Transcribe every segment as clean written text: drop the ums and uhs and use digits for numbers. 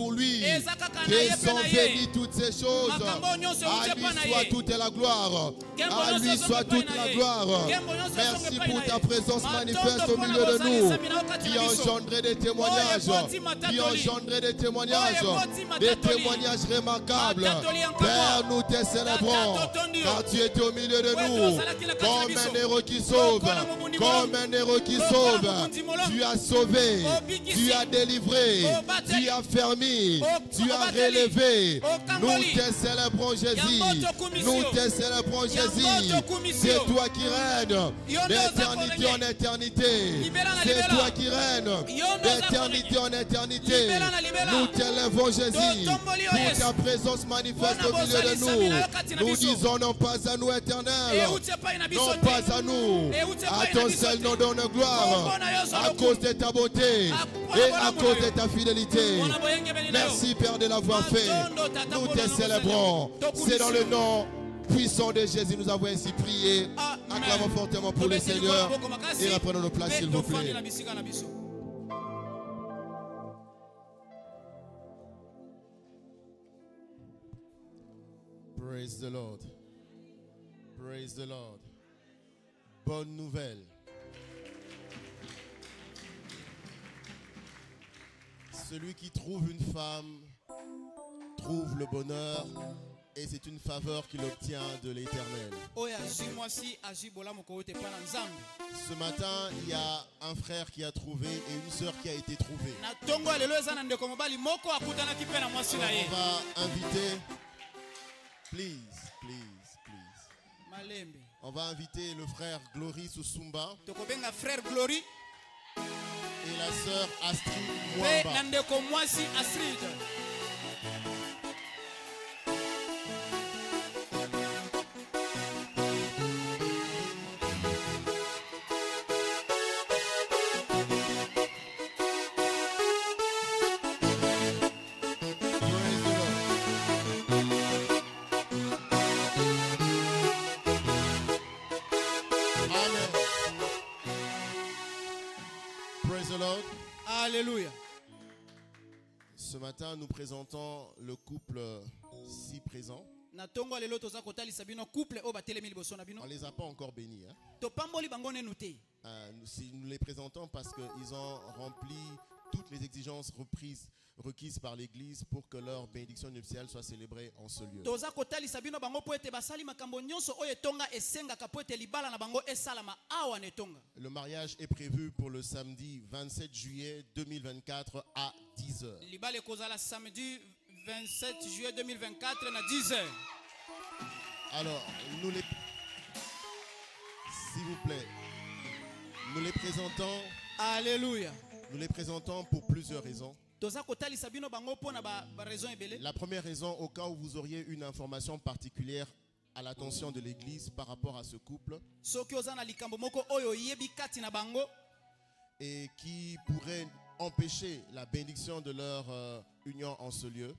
pour lui que sont bénies toutes ces choses. À lui soit toute la gloire. À lui soit toute la gloire. Merci pour ta présence manifeste au milieu de nous, qui a engendré des témoignages, des témoignages remarquables. Père, nous te célébrons, car tu étais au milieu de nous, comme un héros qui sauve, comme un héros qui sauve. Tu as sauvé, tu as délivré, tu as fermé, tu as relevé. Nous te célébrons, Jésus. Nous te célébrons, Jésus. C'est toi qui règnes d'éternité en éternité. C'est toi qui règnes d'éternité en éternité. Nous t'élèvons, Jésus, pour ta présence manifeste au milieu de nous. Nous disons non pas à nous, éternel, non pas à nous. À ton seul nom donne gloire, à cause de ta beauté et à cause de ta fidélité. Merci, Père, de l'avoir fait. Nous te célébrons. C'est dans le nom puissant de Jésus, nous avons ainsi prié. Acclamons fortement pour le Seigneur et reprenons nos places, s'il vous plaît. Praise the Lord. Praise the Lord. Bonne nouvelle. Celui qui trouve une femme trouve le bonheur. Et c'est une faveur qu'il obtient de l'Éternel. Ce matin, il y a un frère qui a trouvé et une sœur qui a été trouvée. On va inviter, please. On va inviter le frère Glory Susumba et la sœur Astrid Mwamba. Alléluia. Ce matin, nous présentons le couple si présent. On ne les a pas encore bénis. Nous les présentons parce qu'ils ont rempli toutes les exigences requises par l'Église pour que leur bénédiction nuptiale soit célébrée en ce lieu. Le mariage est prévu pour le samedi 27 juillet 2024 à 10h. Samedi 27 juillet 2024 à 10h. Alors, s'il vous plaît, nous les présentons. Alléluia. Nous les présentons pour plusieurs raisons. La première raison, au cas où vous auriez une information particulière à l'attention de l'Église par rapport à ce couple et qui pourrait empêcher la bénédiction de leur union en ce lieu.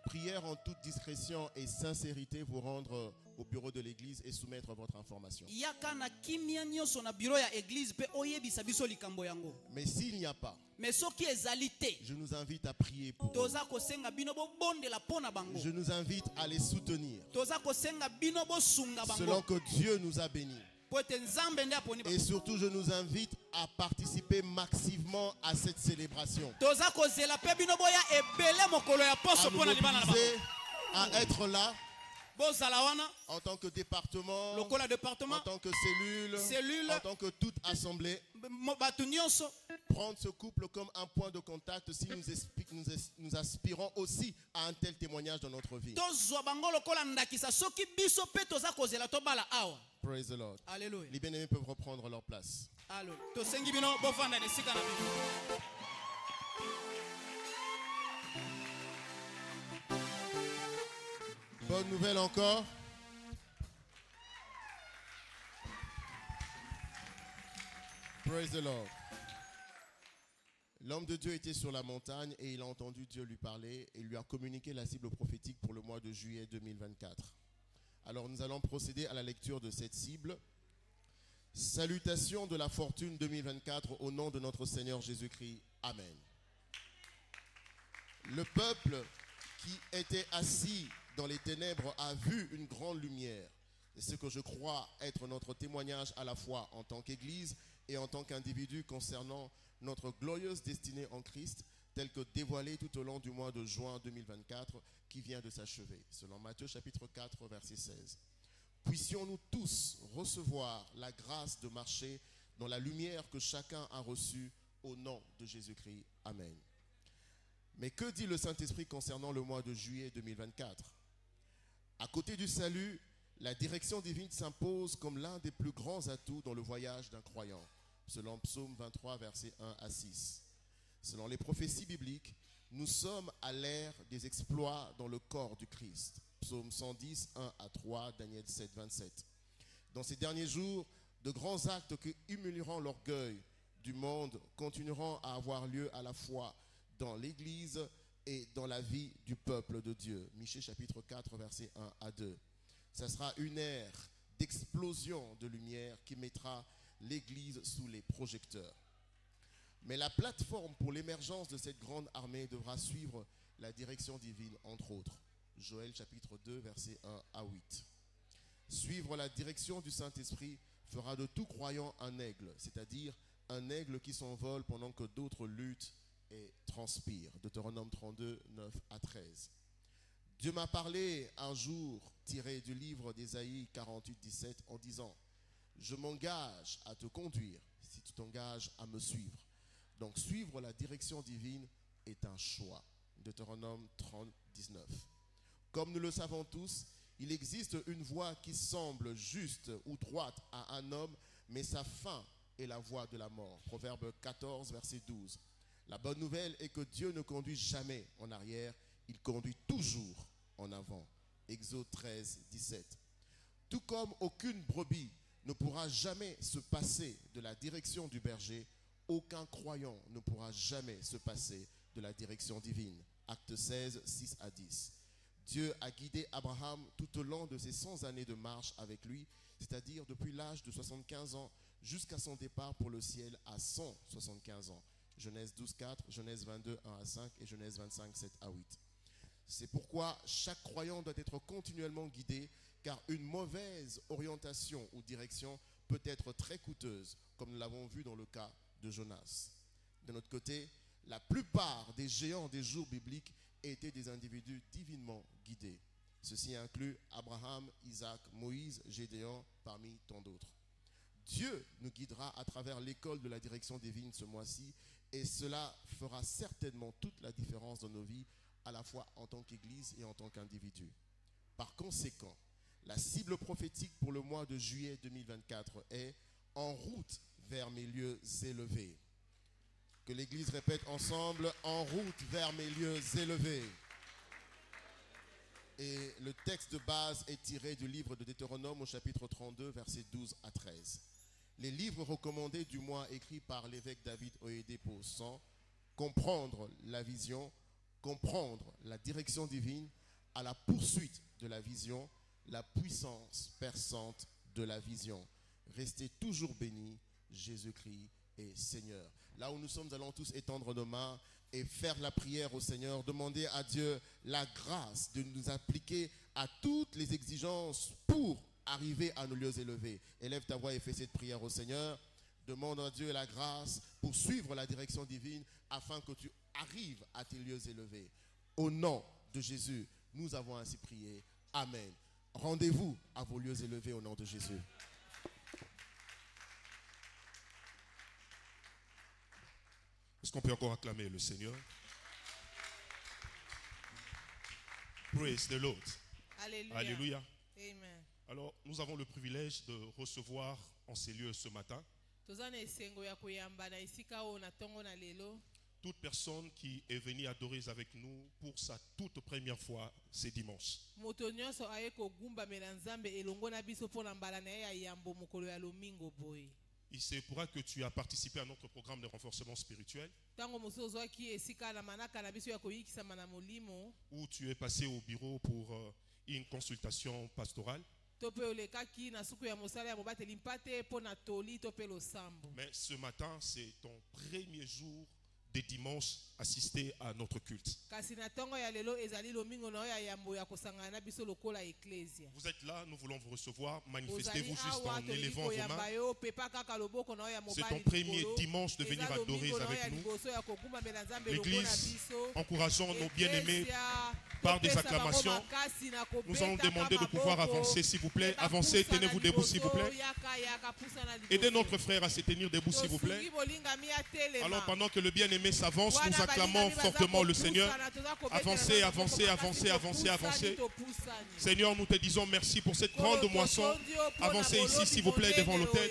Prière en toute discrétion et sincérité vous rendre au bureau de l'église et soumettre votre information. Mais s'il n'y a pas, je nous invite à prier pour eux. Je nous invite à les soutenir selon que Dieu nous a bénis. Et surtout, je nous invite à participer massivement à cette célébration. À nous mobiliser, à être là en tant que département, en tant que cellule, en tant que toute assemblée. Prendre ce couple comme un point de contact si nous aspirons aussi à un tel témoignage dans notre vie. Praise the Lord. Alléluia. Les bien-aimés peuvent reprendre leur place. Bonne nouvelle encore. Praise the Lord. L'homme de Dieu était sur la montagne et il a entendu Dieu lui parler et lui a communiqué la cible prophétique pour le mois de juillet 2024. Alors nous allons procéder à la lecture de cette cible. Salutations de la fortune 2024 au nom de notre Seigneur Jésus-Christ. Amen. Le peuple qui était assis dans les ténèbres a vu une grande lumière. Et ce que je crois être notre témoignage à la fois en tant qu'Église et en tant qu'individu concernant notre glorieuse destinée en Christ, telle que dévoilée tout au long du mois de juin 2024 qui vient de s'achever, selon Matthieu chapitre 4, verset 16. Puissions-nous tous recevoir la grâce de marcher dans la lumière que chacun a reçue au nom de Jésus-Christ. Amen. Mais que dit le Saint-Esprit concernant le mois de juillet 2024? À côté du salut, la direction divine s'impose comme l'un des plus grands atouts dans le voyage d'un croyant, selon Psaume 23, versets 1 à 6. Selon les prophéties bibliques, nous sommes à l'ère des exploits dans le corps du Christ. Psaume 110, 1 à 3, Daniel 7, 27. Dans ces derniers jours, de grands actes qui humilieront l'orgueil du monde continueront à avoir lieu à la fois dans l'Église et dans la vie du peuple de Dieu. Michée chapitre 4, versets 1 à 2. Ça sera une ère d'explosion de lumière qui mettra l'Église sous les projecteurs. Mais la plateforme pour l'émergence de cette grande armée devra suivre la direction divine, entre autres. Joël chapitre 2, versets 1 à 8. Suivre la direction du Saint-Esprit fera de tout croyant un aigle, c'est-à-dire un aigle qui s'envole pendant que d'autres luttent et transpirent. Deutéronome 32, 9 à 13. Dieu m'a parlé un jour, tiré du livre d'Ésaïe 48, 17, en disant « Je m'engage à te conduire si tu t'engages à me suivre. » Donc suivre la direction divine est un choix. Deutéronome 30, 19. Comme nous le savons tous, il existe une voie qui semble juste ou droite à un homme, mais sa fin est la voie de la mort. Proverbe 14, verset 12. La bonne nouvelle est que Dieu ne conduit jamais en arrière, il conduit toujours en avant. Exode 13, 17. Tout comme aucune brebis ne pourra jamais se passer de la direction du berger, aucun croyant ne pourra jamais se passer de la direction divine. Acte 16, 6 à 10. Dieu a guidé Abraham tout au long de ses 100 années de marche avec lui, c'est-à-dire depuis l'âge de 75 ans jusqu'à son départ pour le ciel à 175 ans. Genèse 12, 4, Genèse 22, 1 à 5 et Genèse 25, 7 à 8. C'est pourquoi chaque croyant doit être continuellement guidé, car une mauvaise orientation ou direction peut être très coûteuse, comme nous l'avons vu dans le cas de Jonas. De notre côté, la plupart des géants des jours bibliques étaient des individus divinement guidés. Ceci inclut Abraham, Isaac, Moïse, Gédéon, parmi tant d'autres. Dieu nous guidera à travers l'école de la direction divine ce mois-ci, et cela fera certainement toute la différence dans nos vies, à la fois en tant qu'Église et en tant qu'individu. Par conséquent, la cible prophétique pour le mois de juillet 2024 est « En route vers mes lieux élevés ». Que l'Église répète ensemble « En route vers mes lieux élevés ». Et le texte de base est tiré du livre de Deutéronome au chapitre 32, versets 12 à 13. Les livres recommandés du mois écrits par l'évêque David Oyedepo sont « Comprendre la vision », comprendre la direction divine, à la poursuite de la vision, la puissance perçante de la vision. Restez toujours bénis, Jésus-Christ est Seigneur. Là où nous sommes, allons tous étendre nos mains et faire la prière au Seigneur, demander à Dieu la grâce de nous appliquer à toutes les exigences pour arriver à nos lieux élevés. Élève ta voix et fais cette prière au Seigneur. Demande à Dieu la grâce pour suivre la direction divine afin que tu arrives à tes lieux élevés. Au nom de Jésus, nous avons ainsi prié. Amen. Rendez-vous à vos lieux élevés au nom de Jésus. Est-ce qu'on peut encore acclamer le Seigneur? Praise the Lord. Alléluia. Alléluia. Amen. Alors, nous avons le privilège de recevoir en ces lieux ce matin toute personne qui est venue adorer avec nous pour sa toute première fois ce dimanche. Il se pourra que tu as participé à notre programme de renforcement spirituel, où tu es passé au bureau pour une consultation pastorale. Mais ce matin, c'est ton premier jour des dimanches assister à notre culte. Vous êtes là, nous voulons vous recevoir. Manifestez-vous juste en élevant vos mains. C'est ton premier dimanche de venir adorer avec nous. L'Église, encourageons nos bien-aimés par des acclamations. Nous allons demander de pouvoir avancer, s'il vous plaît. Avancez, tenez-vous debout, s'il vous plaît. Aidez notre frère à se tenir debout, s'il vous plaît. Alors, pendant que le bien-aimé s'avance, nous acclamons fortement le Seigneur. Avancez, avancez, avancez, avancez, avancez. Seigneur, nous te disons merci pour cette grande moisson. Avancez ici, s'il vous plaît, devant l'autel.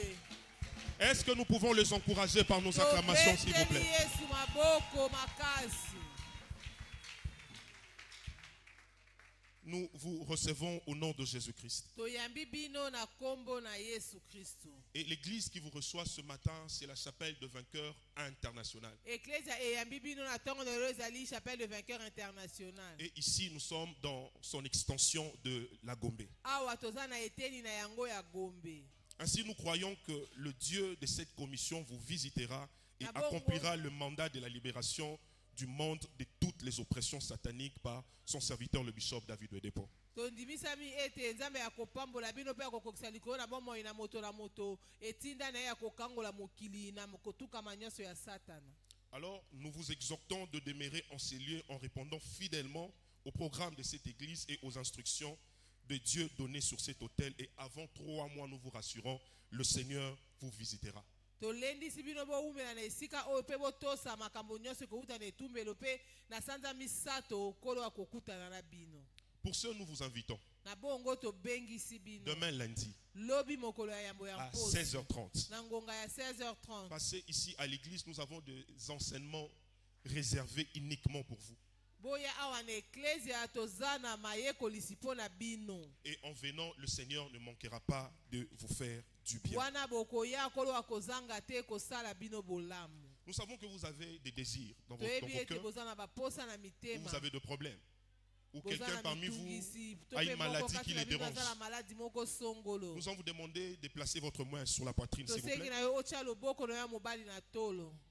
Est-ce que nous pouvons les encourager par nos acclamations, s'il vous plaît? Nous vous recevons au nom de Jésus-Christ. Et l'église qui vous reçoit ce matin, c'est la chapelle de vainqueurs internationale. Et ici, nous sommes dans son extension de la Gombe. Ainsi, nous croyons que le Dieu de cette commission vous visitera et accomplira le mandat de la libération du monde de toutes les oppressions sataniques par son serviteur le bishop David Wedepo. Alors, nous vous exhortons de demeurer en ces lieux en répondant fidèlement au programme de cette église et aux instructions de Dieu données sur cet autel. Et avant 3 mois, nous vous rassurons, le Seigneur vous visitera. Pour ce, nous vous invitons demain lundi à 16h30. Passez ici à l'église, nous avons des enseignements réservés uniquement pour vous. Et en venant, le Seigneur ne manquera pas de vous faire du bien. Nous savons que vous avez des désirs dans vos cœurs, vous avez des problèmes, ou quelqu'un parmi vous a une maladie qui les dérange. Nous allons vous demander de placer votre main sur la poitrine, s'il vous plaît.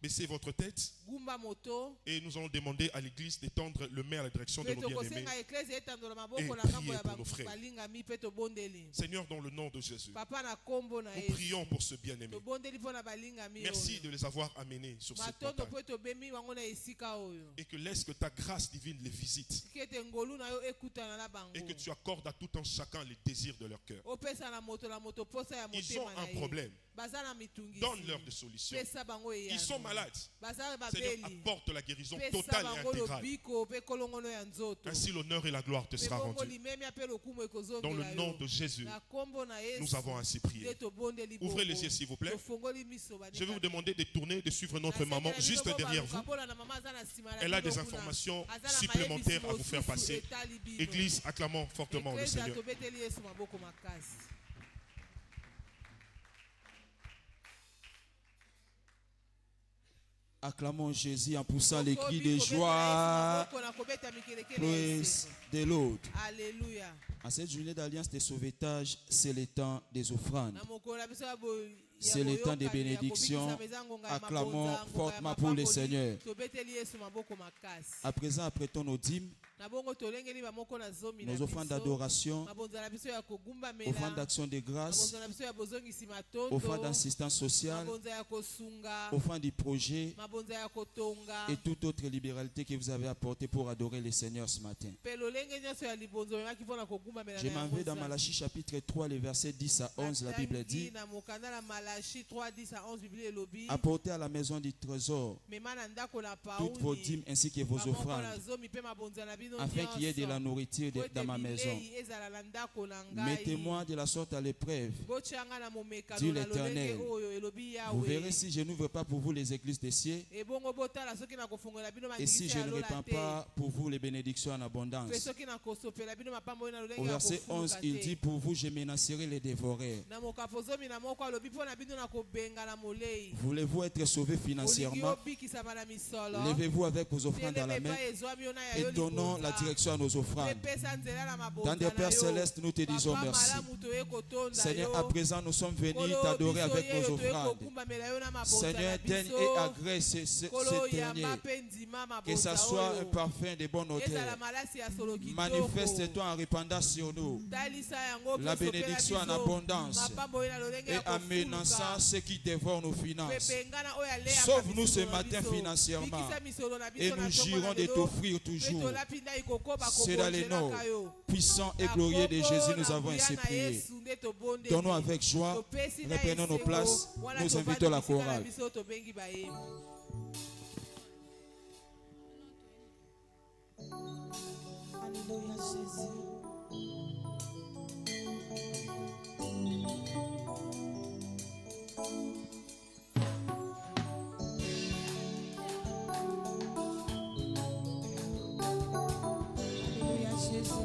Baissez votre tête. Et nous allons demander à l'église d'étendre le main à la direction de nos bien-aimés et prier pour nos frères. Seigneur, dans le nom de Jésus, nous prions pour ce bien-aimé. Merci de les avoir amenés sur cette montagne. Et que laisse que ta grâce divine les visite. Et que tu accordes à tout un chacun les désirs de leur cœur. Ils ont un problème. Donne-leur des solutions. Ils sont malades. Seigneur, apporte la guérison totale et intégrale. Ainsi l'honneur et la gloire te sera rendue. Dans le nom de Jésus, nous avons ainsi prié. Ouvrez les yeux, s'il vous plaît. Je vais vous demander de tourner, de suivre notre maman juste derrière vous. Elle a des informations supplémentaires à vous faire passer. Église, acclamons fortement le Seigneur. Acclamons Jésus en poussant les cris de joie. Praise the Lord. Alléluia. En cette journée d'alliance de sauvetage, c'est le temps des offrandes. C'est le temps des bénédictions. Acclamons fortement pour le Seigneur. À présent, apprêtons nos dîmes, nos offrandes d'adoration, offrandes d'action de grâce, offrandes d'assistance sociale, offrandes du projet et toute autre libéralité que vous avez apportée pour adorer le Seigneur ce matin. Je m'en vais dans Malachie chapitre 3, les versets 10 à 11, la Bible dit: apportez à la maison du trésor toutes vos dîmes ainsi que vos offrandes, afin qu'il y ait de la nourriture dans ma maison. Mettez-moi de la sorte à l'épreuve, dit l'Éternel. Vous verrez si je n'ouvre pas pour vous les églises des cieux, et si je ne répands pas pour vous les bénédictions en abondance. Au verset 11, il dit, pour vous, je menacerai les dévoreurs. Voulez-vous être sauvé financièrement? Levez-vous avec vos offrandes à la main et donnons la direction à nos offrandes. Dans des Pères célestes, nous te disons merci. Seigneur, à présent, nous sommes venus t'adorer avec nos offrandes. Seigneur, daigne et agrée ce dernier. Que ça soit un parfum de bonne odeur. Manifeste-toi en répandant sur nous la bénédiction en abondance et en menaçant ceux qui dévorent nos finances. Sauve-nous ce matin financièrement et nous jurons de t'offrir toujours. C'est dans les noms puissants et glorieux de Jésus nous avons ainsi prié. Donnons avec joie, reprenons nos places, nous invitons la chorale. Alléluia Jésus. Alléluia Jésus.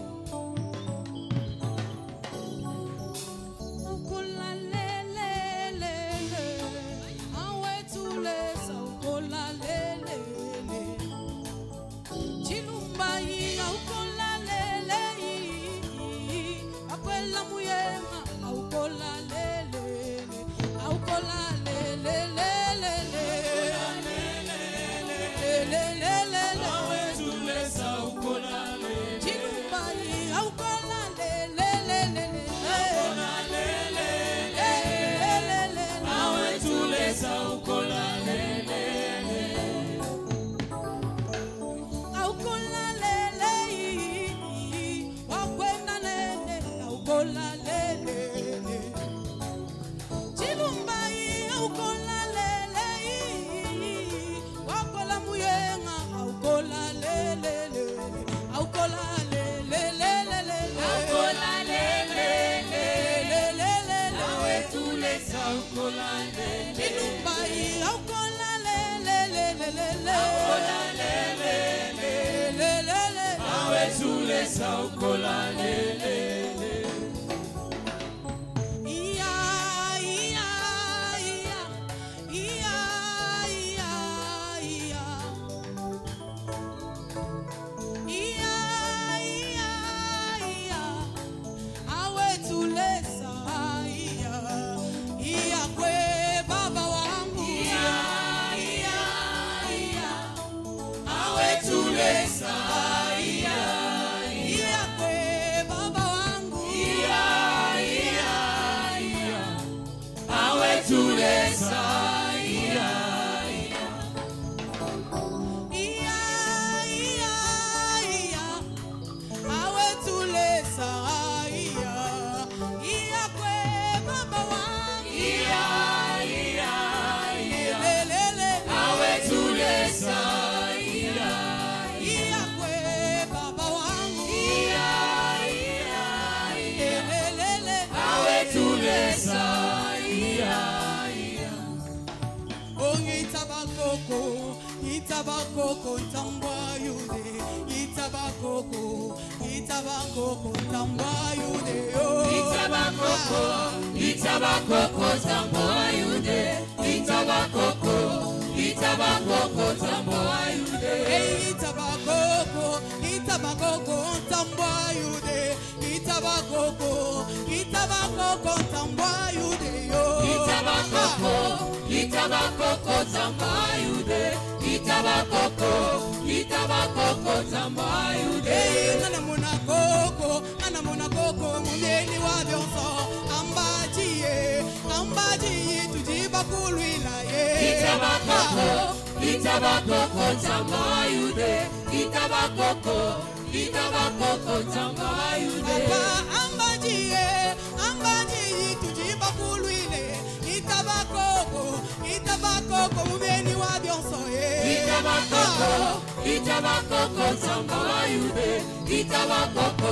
Itabakoko ntambwa yude, Itabakoko, Itabakoko ntambwa yude, Itabakoko, Itabakoko ntambwa yude, Itabakoko, Itabakoko ntambwa yude, Itabakoko, Itabakoko ntambwa yude, Itabakoko, Itabakoko ntambwa yude, Itabakoko, Itabakoko ntambwa yude. Itabakoko, Itabakoko Zamayude. Ana monakoko, mundeni wa bionso. Ambaji, tujiba kulwila ye. Itabakoko, Itabakoko Zamayude. Itabakoko, Itabakoko Zamayude. Ambaji, tujiba kulwile. Itabakoko, Itabakoko, mundeni wa bionso ye. Itabakoko, Itabakoko Zamayude. Itabakoko,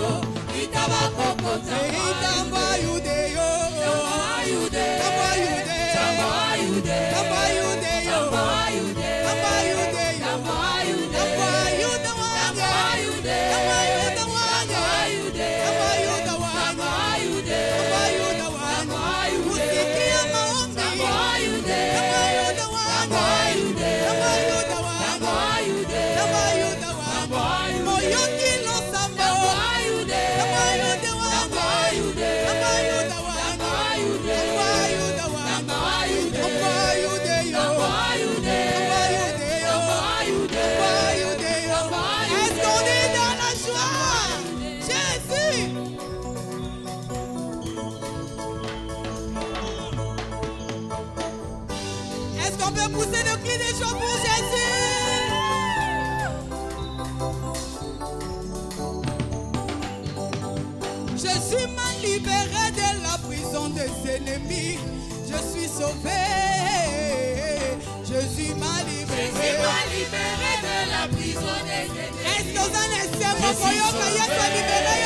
Itabakoko Zamayude. Zamayude, Zamayude, Zamayude, Zamayude, Zamayude, Zamayude, Zamayude, Zamayude, Zamayude, Zamayude, pouvez pousser le cri des joie pour Jésus. Jésus m'a libéré de la prison des ennemis. Je suis sauvé. Jésus m'a libéré. Jésus m'a libéré de la prison des ennemis. Est-ce que vous en êtes libéré?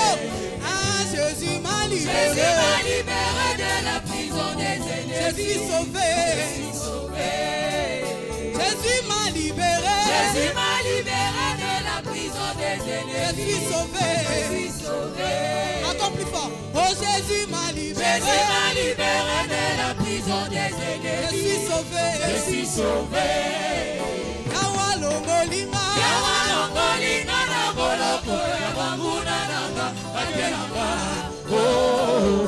Ah, Jésus m'a libéré. Jésus m'a libéré de la prison des ennemis. Je suis sauvé. Jésus m'a libéré. Jésus m'a libéré de la prison des ennemis. Je suis sauvé. Encore plus fort. Oh, Jésus m'a libéré. Jésus m'a libéré de la prison des ennemis. Je suis sauvé. Je suis sauvé. Yawa longolinga. Yawa longolinga na boloko ya banguna nanga akelanga. Oh.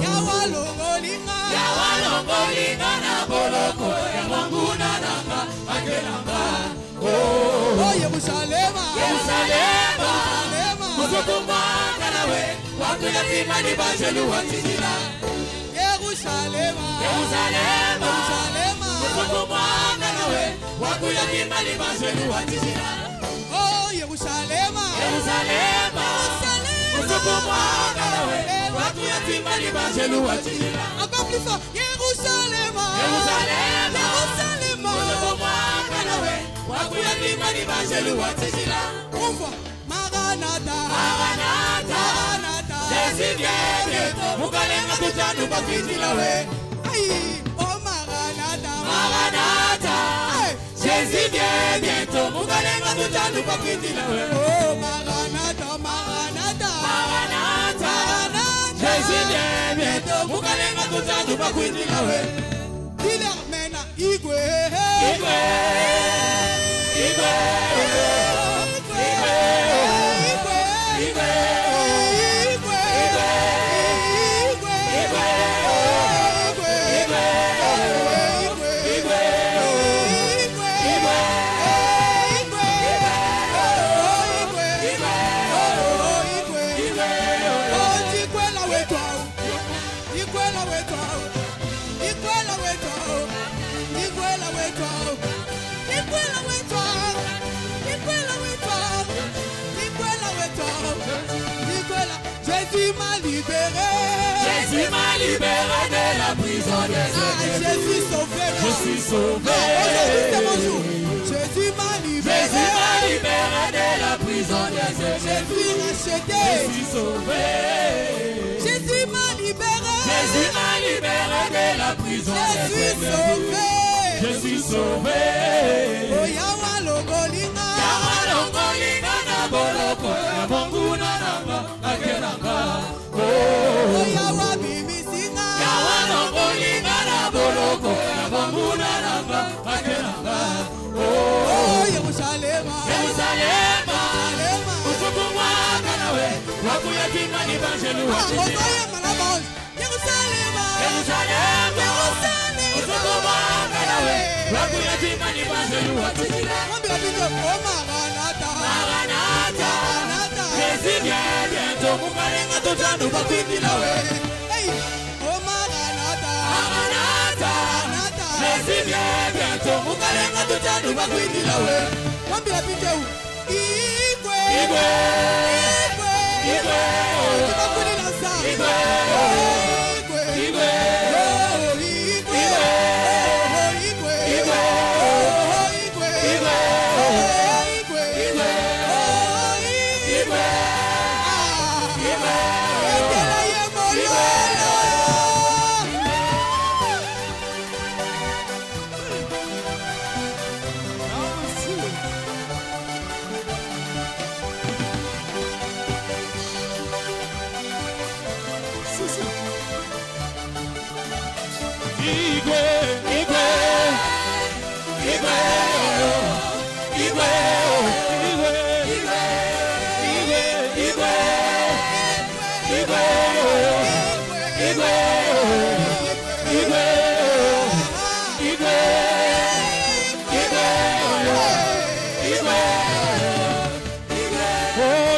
Yawa longolinga. Yawa longolinga na boloko ya banguna nanga akelanga. Oh. Oh, Yerusalema. Yerusalema. Muzukumanga nawe wakuya kimani bajelu watijila. Yerusalema. Yerusalema. Muzukumanga nawe wakuya kimani bajelu watijila. Oh, Yerusalema. Yerusalema. Muzukumanga nawe wakuya kimani bajelu watijila. Encore plus fort. Yerusalema. Yerusalema. Muzukumanga nawe wakuya kimani bajelu watijila. On voit. Maranatha, Maranatha, Maranatha, Jésus vient bientôt. Mukalenga tutanu bakitila we. Aïe, oh Maranatha, Maranatha, Jésus vient bientôt. Mukalenga tutanu bakitila we. Oh Maranatha, Maranatha, Maranatha, Jésus vient bientôt. Mukalenga tutanu bakitila we. Dile mena igwe, igwe, igwe. Jésus m'a libéré. Jésus m'a libéré de la prison des ennemis. Je suis sauvé. Je suis sauvé. Aujourd'hui c'est mon jour. Jésus m'a libéré. Jésus m'a libéré de la prison des ennemis. Je suis racheté. Je suis sauvé. Jésus m'a libéré. Jésus m'a libéré de la prison des ennemis. Je suis sauvé. Je suis sauvé. Oh yawa longolinga. Yawa longolinga na boloko ya banguna nanga akelanga. Oh yawa bimisinga. Yawa longolinga na boloko ya banguna nanga akelanga. Oh Yerusalema. Yerusalema. Usukumanga nawe wakuya kimani banjelu watijila. Yerusalema. Yerusalema. Usukumanga nawe wakuya kimani banjelu watijila. Maranatha, Maranatha, Jésus vient bientôt. Mukalenga tutanu bakitila we. Oh Maranatha, Maranatha, Jésus vient bientôt. Mukalenga tutanu bakitila we. Wambia piteu. Igwe, Igwe, Igwe, Igwe, Igwe, Igwe,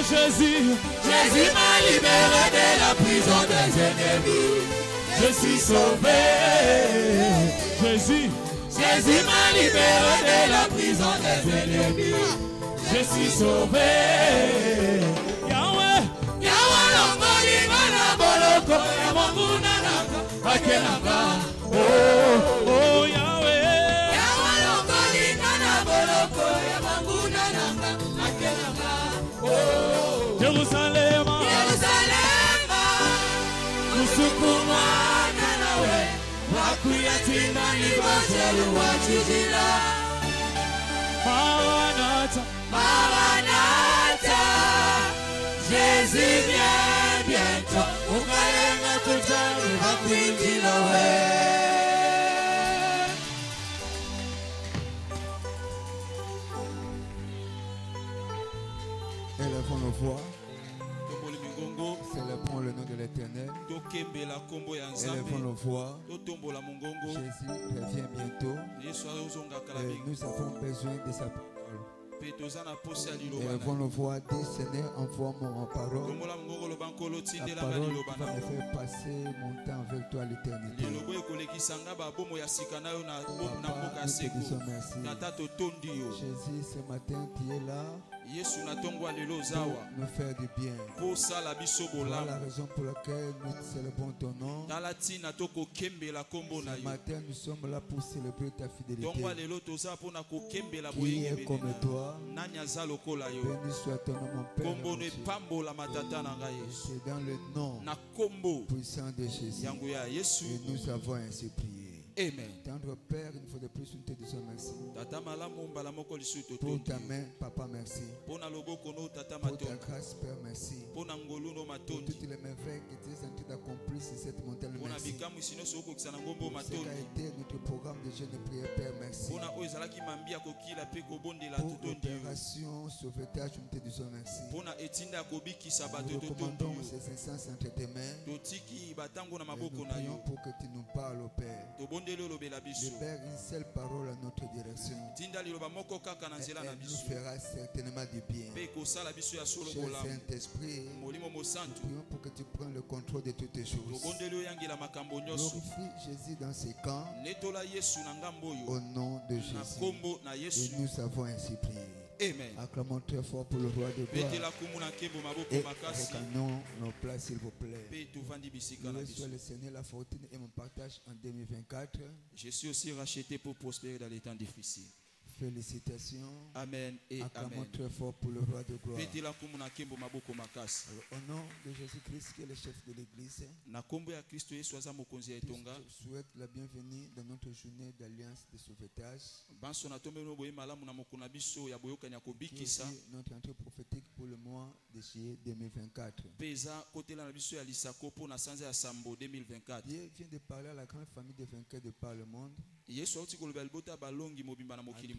Jésus m'a libéré de la prison des ennemis. Je suis sauvé. Jésus Jésus m'a libéré de la prison des ennemis. Je suis sauvé. Yahweh, Yahweh longoli ngana boloko ya monguna nanga akelanga. Oh, oh Yahweh, Yahweh longoli ngana boloko ya monguna nanga akelanga. Oh, Jerusalem, Jerusalem, kusukuma nawe, wakuyatima libazelu wachijila. Maranatha, Maranatha, Jésus vient bientôt. Ukalenga tutaru wakuinjila we. Élevons nos voix. Célébrons le nom de l'Éternel. Élevons nos voix. Jésus revient bientôt. Et nous avons besoin de sa parole. Élevons nos voix. Dis Seigneur, envoie-moi ma parole. La parole qui va me faire passer mon temps avec toi à l'éternité. Papa, nous te disons merci. Jésus, ce matin, tu es là. Pour nous faire du bien. Voilà la raison pour laquelle nous célébrons ton nom. Ce matin, nous sommes là pour célébrer ta fidélité. Qui est comme toi? Béni soit ton nom, mon Père. C'est dans le nom puissant de Jésus. Et nous avons ainsi prié. Amen. Tendre Père, une fois de plus, nous te disons merci. Pour ta main, Papa, merci. Pour ta grâce, Père, merci. Pour toutes les merveilles que tu es en train d'accomplir sur cette montagne, merci. Pour ce qu'a été notre programme de jeûne et prière, Père, merci. Pour l'opération sauvetage, nous te disons merci. Nous recommandons ces instances entre tes mains. Et nous prions pour que tu nous parles, au Père. Libère une seule parole à notre direction. Elle nous fera certainement du bien. Cher Saint-Esprit, nous prions pour que tu prennes le contrôle de toutes les choses. Glorifie Jésus dans ces camps. Au nom de Jésus. Et nous avons ainsi prié. Amen. Acclamons très fort pour le roi de gloire. Et recanons nos places, s'il vous plaît. Loué soit le Seigneur, la fortune et mon partage en 2024. Je suis aussi racheté pour prospérer dans les temps difficiles. Félicitations. Amen et acclamons amen. Très fort pour le roi de gloire. Au nom de Jésus-Christ qui est le chef de l'église, je souhaite la bienvenue dans notre journée d'alliance de sauvetage. Qui est notre entrée prophétique pour le mois de juillet 2024. Dieu vient de parler à la grande famille des vainqueurs de par le monde. À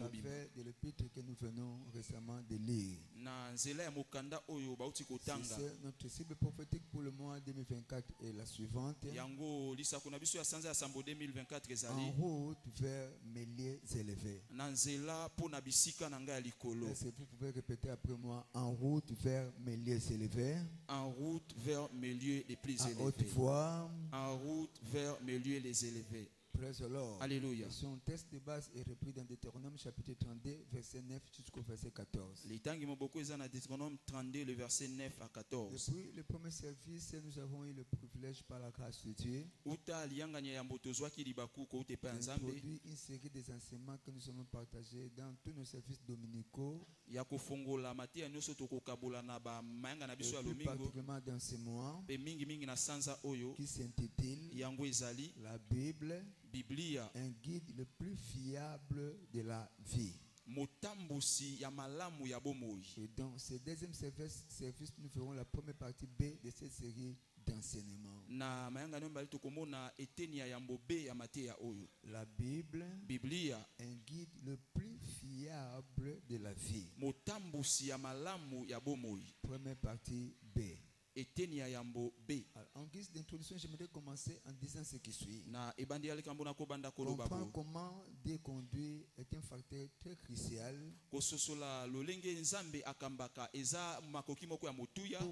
travers de l'épître que nous venons récemment de lire. C'est notre cible prophétique pour le mois 2024 est la suivante. En route vers mes lieux élevés. Est-ce que vous pouvez répéter après moi? En route vers mes lieux élevés. En route vers mes lieux les plus élevés. Haute voix. En route vers mes lieux les élevés. Praise the Lord. Alléluia. Son texte de base est repris dans Deutéronome chapitre 32, verset 9 jusqu'au verset 14. Deutéronome 32, le verset 9 à 14. Depuis le premier service, nous avons eu le privilège par la grâce de Dieu d'introduire une série des enseignements que nous avons partagés dans tous nos services dominicaux. Et plus particulièrement dans ce mois qui s'intitule La Bible, un guide le plus fiable de la vie. Et dans ce deuxième service, nous ferons la première partie B de cette série d'enseignements. La Bible, un guide le plus fiable de la vie. Première partie B. Alors, en guise d'introduction, j'aimerais commencer en disant ce qui suit. Comprendre comment Dieu conduit est un facteur très crucial pour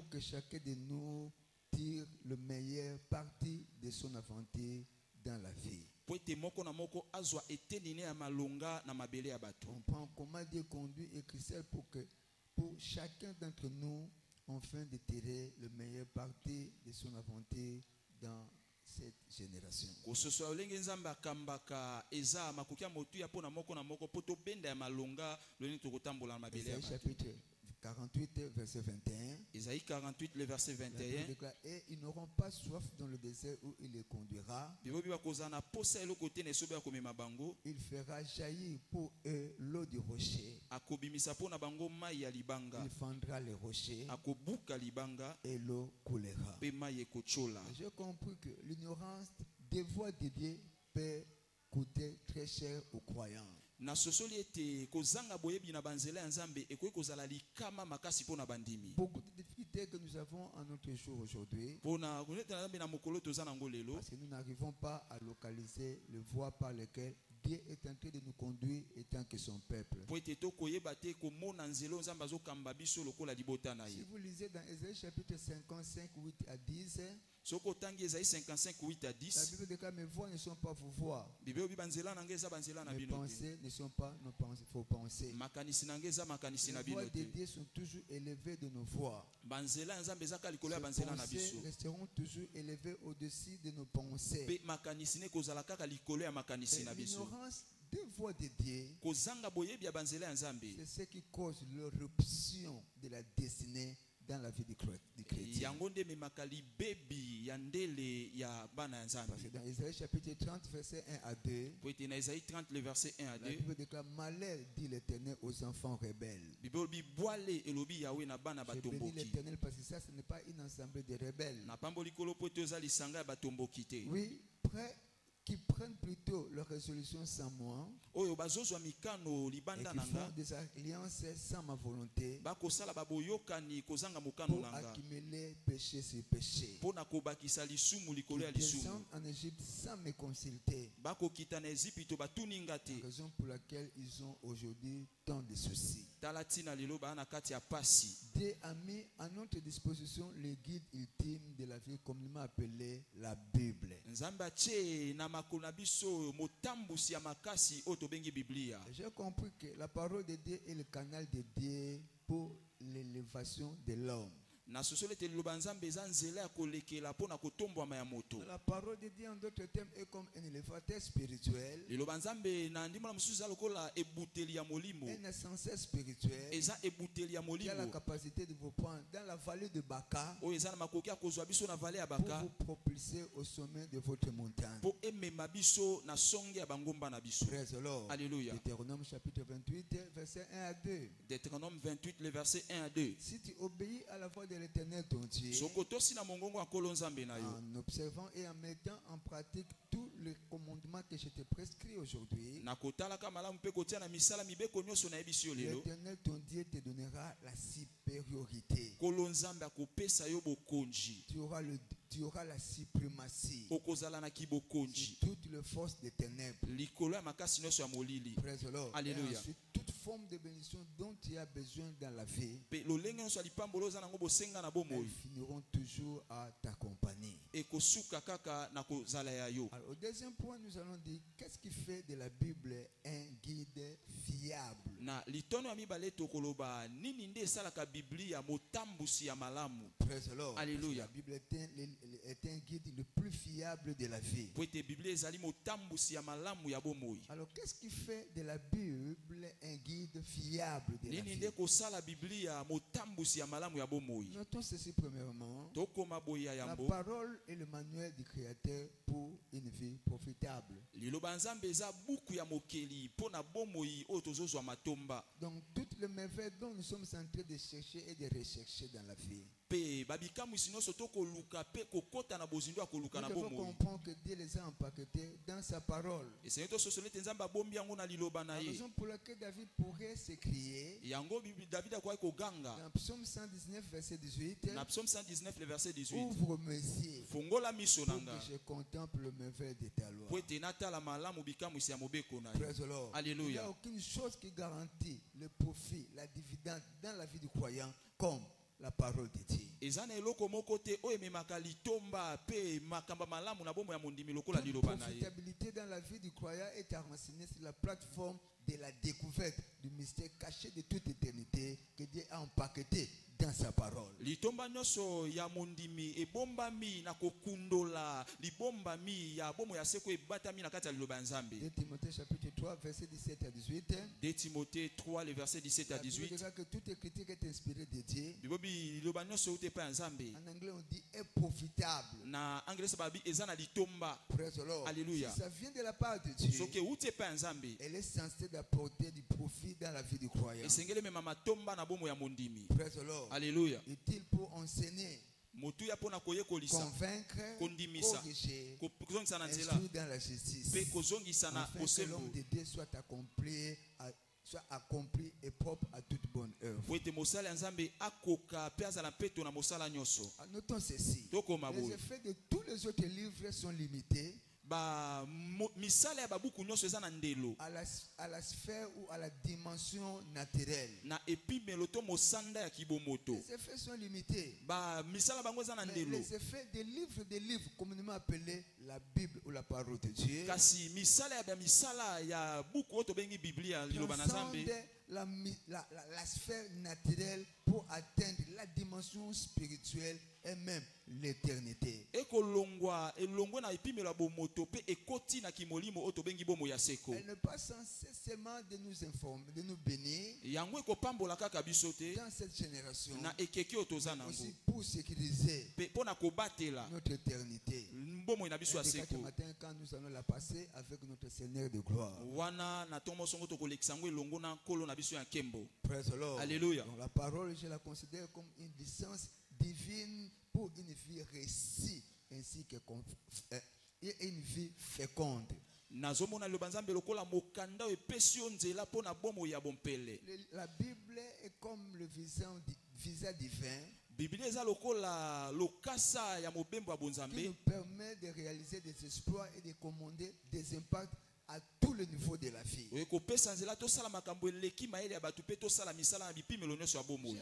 que chacun de nous tire le meilleur parti de son aventure dans la vie. On prend comment Dieu conduit et Christ pour chacun d'entre nous, afin de tirer le meilleur parti de son volonté dans cette génération. Chapitre 48, verset 21. Isaïe 48, le verset 21. Et ils n'auront pas soif dans le désert où il les conduira. Il fera jaillir pour eux l'eau du rocher. Il fendra les rochers et l'eau coulera. J'ai compris que l'ignorance des voies de Dieu peut coûter très cher aux croyants. Beaucoup de difficultés que nous avons à notre jour aujourd'hui, parce que nous n'arrivons pas à localiser les voies par lesquelles Dieu est en train de nous conduire étant que son peuple. Si vous lisez dans Ésaïe chapitre 55, 8 à 10, Isaïe 55, 8 à 10. La Bible déclare: mes voix ne sont pas vos voix. Mes pensées ne sont pas vos pensées. Les voix de Dieu sont toujours élevées de nos voix. Nos pensées resteront toujours élevées au-dessus de nos pensées. L'ignorance des voix de Dieu, c'est ce qui cause l'éruption de la destinée dans la vie du chrétien. Parce que dans Isaïe chapitre 30, verset 1 à 2, la Bible déclare: malheur, dit l'Éternel, aux enfants rebelles. Je bénis l'Éternel parce que ça, ce n'est pas une assemblée de rebelles. Oui, prêt, qui prennent plutôt leur résolution sans moi, et qui font des alliances sans ma volonté, pour accumuler péché sur péché, qui descendent en Égypte sans me consulter, raison pour laquelle ils ont aujourd'hui tant de soucis. Dieu a mis à notre disposition le guide ultime de la vie, comme il m'a appelé la Bible. J'ai compris que la parole de Dieu est le canal de Dieu pour l'élévation de l'homme. La parole de Dieu, en d'autres termes, est comme un élévateur spirituel, un ascenseur spirituel qui a la capacité de vous prendre dans la vallée de Baka pour vous propulser au sommet de votre montagne. Praise the Lord. Alléluia. Deutéronome chapitre 28, verset 1 à 2. Deutéronome 28, le verset 1 à 2. Si tu obéis à la voix de l'Éternel ton Dieu, en observant et en mettant en pratique tous les commandements que je te prescris aujourd'hui, l'Éternel ton Dieu te donnera la supériorité. Tu auras la suprématie sur toutes les forces des ténèbres. Praise the Lord. Alléluia. Et ensuite, toute forme de bénédiction dont tu as besoin dans la vie, elles finiront toujours à t'accompagner. Alors, au deuxième point, nous allons dire: qu'est-ce qui fait de la Bible un guide fiable? Praise the Lord. Alléluia. La Bible est un guide le plus fiable de la vie. Alors, qu'est-ce qui fait de la Bible un guide fiable de la vie? Notons ceci premièrement: la parole est le manuel du Créateur pour une vie profitable. Donc, toutes les merveilles dont nous sommes en train de chercher et de rechercher dans la vie, nous devons comprendre que Dieu les a empaquetés dans sa parole. La raison pour laquelle David pourrait s'écrier dans Psaume 119, verset 18, ouvre mes yeux pour que je contemple le merveille de ta loi. Praise the Lord. Alléluia. Il n'y a aucune chose qui garantit le profit, la dividende dans la vie du croyant comme la parole de Dieu. profitabilité dans la vie du croyant est à renseigner sur la plateforme de la découverte du mystère caché de toute éternité que Dieu a empaqueté dans sa parole. Litomba nyoso ya mondimi ebombami na kokundola libombami ya bomo ya seko ebatami na kati ya liloba nzambe. 2 Timothée chapitre 3 verset 17 à 18. 2 Timothée 3 le verset 17 à 18. Il que toute écriture est inspirée de Dieu. Bibobi liloba nyoso ute pa nzambe. En anglais on dit est profitable. Na anglais sababi ezana litomba. Praise the Lord. Alléluia. Si ça vient de la part de Dieu. Soke ute pa nzambe. Elle est censée d'apporter du profit dans la vie du croyant. Esengele mema matomba na bomo ya mondimi. Praise the Lord. Alléluia. Est-il pour enseigner, convaincre, corriger, instruire dans la justice, afin que l'homme de Dieu soit accompli et propre à toute bonne œuvre. Notons ceci. Les effets de tous les autres livres sont limités à la sphère ou à la dimension naturelle. Les effets sont limités. Les effets des livres communément appelés la Bible ou la parole de Dieu transcendent la sphère naturelle pour atteindre la dimension spirituelle et même l'éternité. Elle n'est pas censée seulement de nous informer, de nous bénir dans cette génération, mais aussi pour sécuriser notre éternité. Ce matin, quand nous allons la passer avec notre Seigneur de gloire. Praise the Lord. Alléluia. Donc la parole, je la considère comme une licence divine pour une vie réussie ainsi que une vie féconde. La Bible est comme le visa divin qui nous permet de réaliser des exploits et de commander des impacts à tous les niveaux de la vie. Je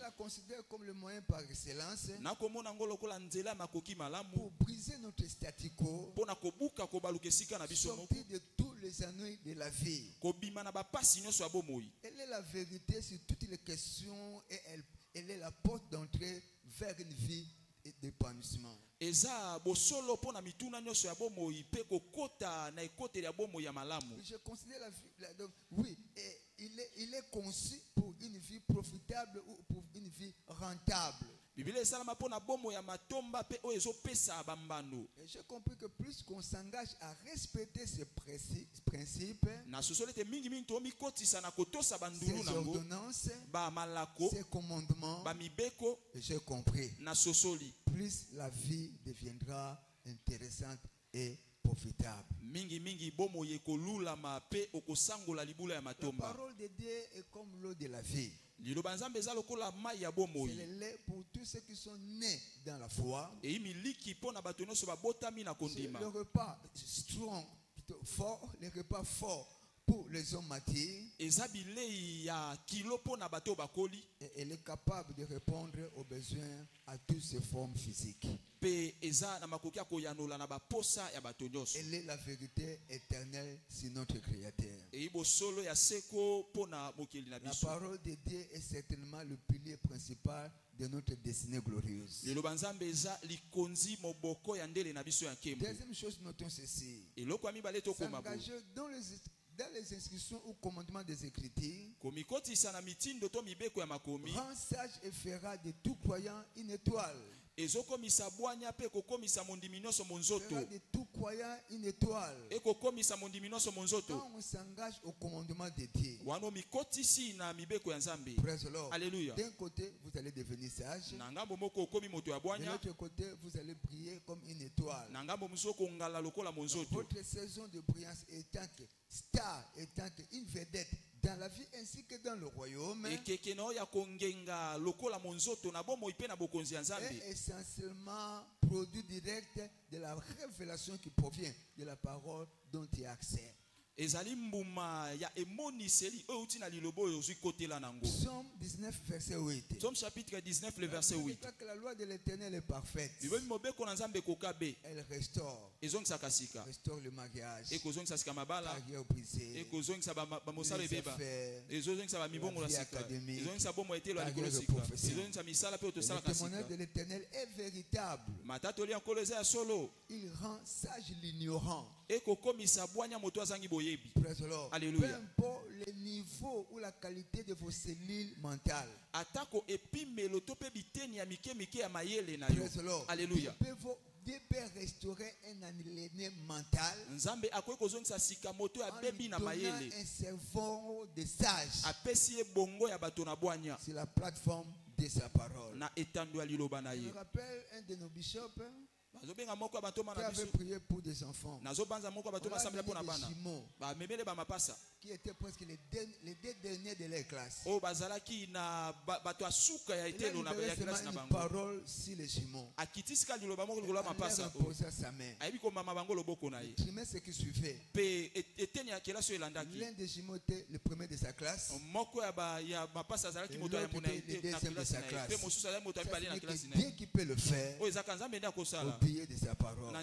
la considère comme le moyen par excellence pour briser notre statu quo, sortir de tous les ennuis de la vie. Elle est la vérité sur toutes les questions et elle est la porte d'entrée vers une vie d'épanouissement. Je considère la vie, oui, il est conçu pour une vie profitable ou pour une vie rentable. Et j'ai compris que plus qu'on s'engage à respecter ces principes, ces ordonnances, ces commandements, j'ai compris, plus la vie deviendra intéressante et profitable. La parole de Dieu est comme l'eau de la vie. C'est le lait pour tous ceux qui sont nés dans la foi. C'est le repas strong, fort, le repas fort pour les hommes matures. Et elle est capable de répondre aux besoins à toutes ses formes physiques. Elle est la vérité éternelle sur notre Créateur. La parole de Dieu est certainement le pilier principal de notre destinée glorieuse. Deuxième chose, notons ceci. S'engager dans les inscriptions ou commandements des Écritures rend sage et fera de tout croyant une étoile. Fera de tout croyant une étoile. Quand on s'engage au commandement de Dieu, praise the Lord. Alléluia. D'un côté, vous allez devenir sage. De l'autre côté, vous allez briller comme une étoile. Votre saison de brillance étant que star, étant qu'une vedette dans la vie ainsi que dans le royaume, est essentiellement produit direct de la révélation qui provient de la parole dont tu as accès. Psaume 19, verset 8. Psaume chapitre 19, le verset 8. Que la loi de l'Éternel est parfaite. Elle restaure. Restaure le mariage. Carrière brisée. Les affaires. La vie académique. Carrière professionnelle. Le témoignage de l'Éternel est véritable. Il rend sage l'ignorant. Alléluia. Peu importe le niveau ou la qualité de vos cellules mentales. Alléluia. Dieu peut restaurer un anémie mental en donnant un cerveau de sage sur la plateforme de sa parole. Je me rappelle un de nos bishops qui avait prié pour des enfants. Qui étaient presque les deux derniers de leur classe. Il a libéré seulement une parole sur les jumeaux. Il a reposé sa main. Le trimestre qui suivait, l'un des jumeaux était le premier de sa classe. L'autre était le deuxième de sa classe. Dieu qui peut le faire au billet de sa parole. Je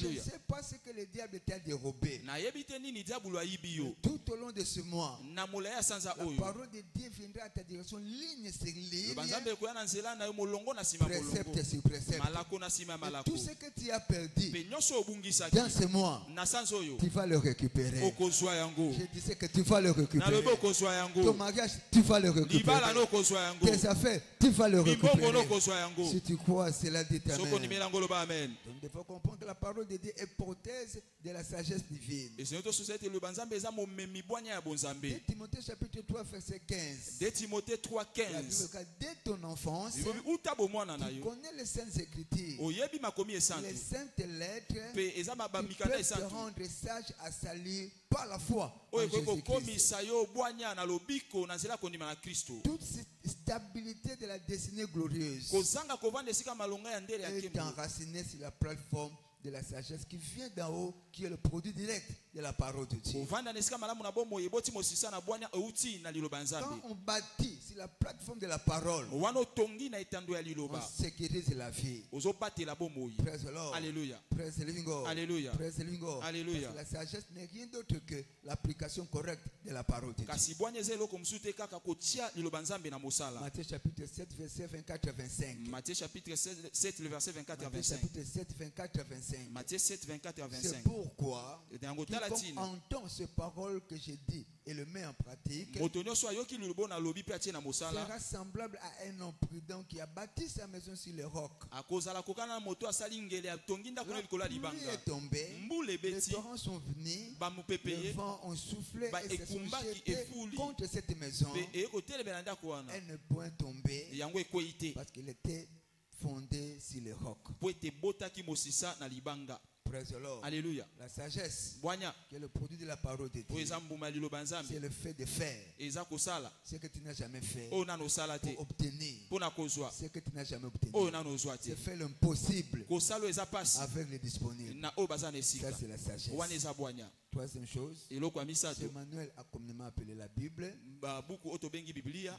ne sais pas ce que le diable t'a dérobé. Tout au long de ce mois, la parole de Dieu viendra à ta direction ligne sur ligne, précepte sur précepte. Et tout ce que tu as perdu dans ce mois, tu vas le récupérer. Je disais que tu vas le récupérer. Ton mariage, tu vas le récupérer. Tes affaires, tu vas le récupérer. Si tu crois, cela dit amen. Donc il faut comprendre que la parole de Dieu est porteuse de la sagesse divine. 2 Timothée chapitre 3 verset 15. 2 Timothée 3, 15. Dès ton enfance, tu connais les saintes écritures, les saintes lettres qui peuvent te rendre sage à salir par la foi en Jésus-Christ. Toute stabilité de la destinée glorieuse est enracinée sur la plateforme de la sagesse qui vient d'en haut, qui est le produit direct de la parole de Dieu. Quand on bâtit sur la plateforme de la parole, on sécurise la vie. Praise the Lord. Alléluia. Praise the living God. Alléluia. Praise the living God. Alléluia. Parce que la sagesse n'est rien d'autre que l'application correcte de la parole de Dieu. Matthieu chapitre 7 verset 24 à 25. Matthieu chapitre 7 le verset 24 à 25. Chapitre 7 24 à 25. Matthieu 7 24 à 25. C'est pourquoi quiconque entend ces paroles que j'ai dit et le met en pratique sera semblable à un homme prudent qui a bâti sa maison sur le roc. La pluie est tombée, les torrents sont venus, les vents ont soufflé et se sont jetés contre cette maison. Elle ne peut tomber parce qu'elle était fondée sur le roc. Praise the Lord. Alléluia. La sagesse qui est le produit de la parole de Dieu, c'est le fait de faire ce que tu n'as jamais fait pour obtenir ce que tu n'as jamais obtenu. C'est faire l'impossible avec le disponible. Ça c'est la sagesse. Troisième chose, Emmanuel a communément appelé la Bible,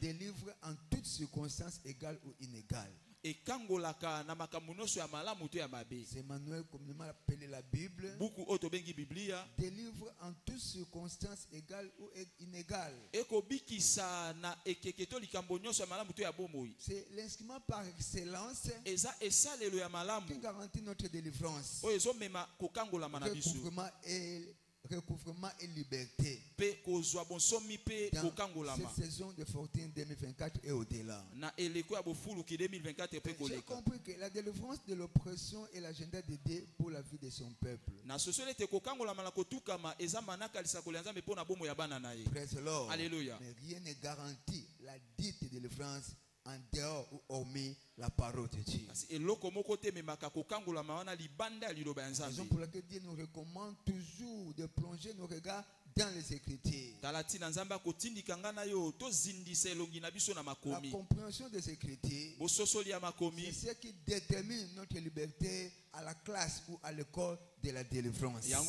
délivre en toutes circonstances égales ou inégales. C'est Emmanuel communément appelé la Bible, délivre en toutes circonstances égales ou inégales. C'est l'instrument par excellence qui garantit notre délivrance, recouvrement et liberté dans cette saison de fortune 2024 et au-delà. J'ai compris que la délivrance de l'oppression est l'agenda de Dieu pour la vie de son peuple. Praise the Lord. Alléluia. Mais rien ne garantit la dite délivrance en dehors ou hormis la parole de Dieu. Raison pour laquelle Dieu nous recommande toujours de plonger nos regards dans les Écritures. La compréhension des Écritures, c'est ce qui détermine notre liberté à la classe ou à l'école de la délivrance. Esaïe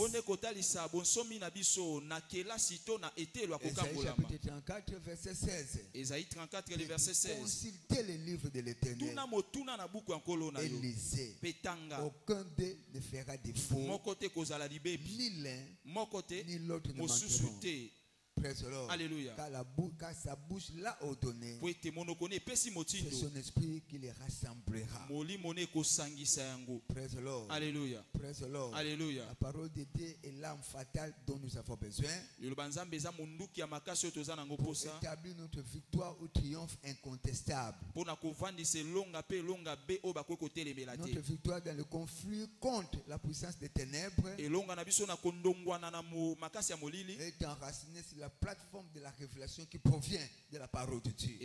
chapitre 34, verset 16. Esaïe 34, le verset 16. Consultez les livres de l'Éternel et lisez. Aucun d'eux ne fera défaut. Ni l'un, ni l'autre ne manqueront. Praise the Lord. Alléluia. Car sa bouche l'a ordonné, c'est son esprit qui les rassemblera. Praise the Lord. Alléluia. Praise the Lord. Alléluia. La parole de Dieu est l'arme fatale dont nous avons besoin pour établir notre victoire ou triomphe incontestable. Notre victoire dans le conflit contre la puissance des ténèbres est enracinée sur la plateforme de la révélation qui provient de la parole de Dieu.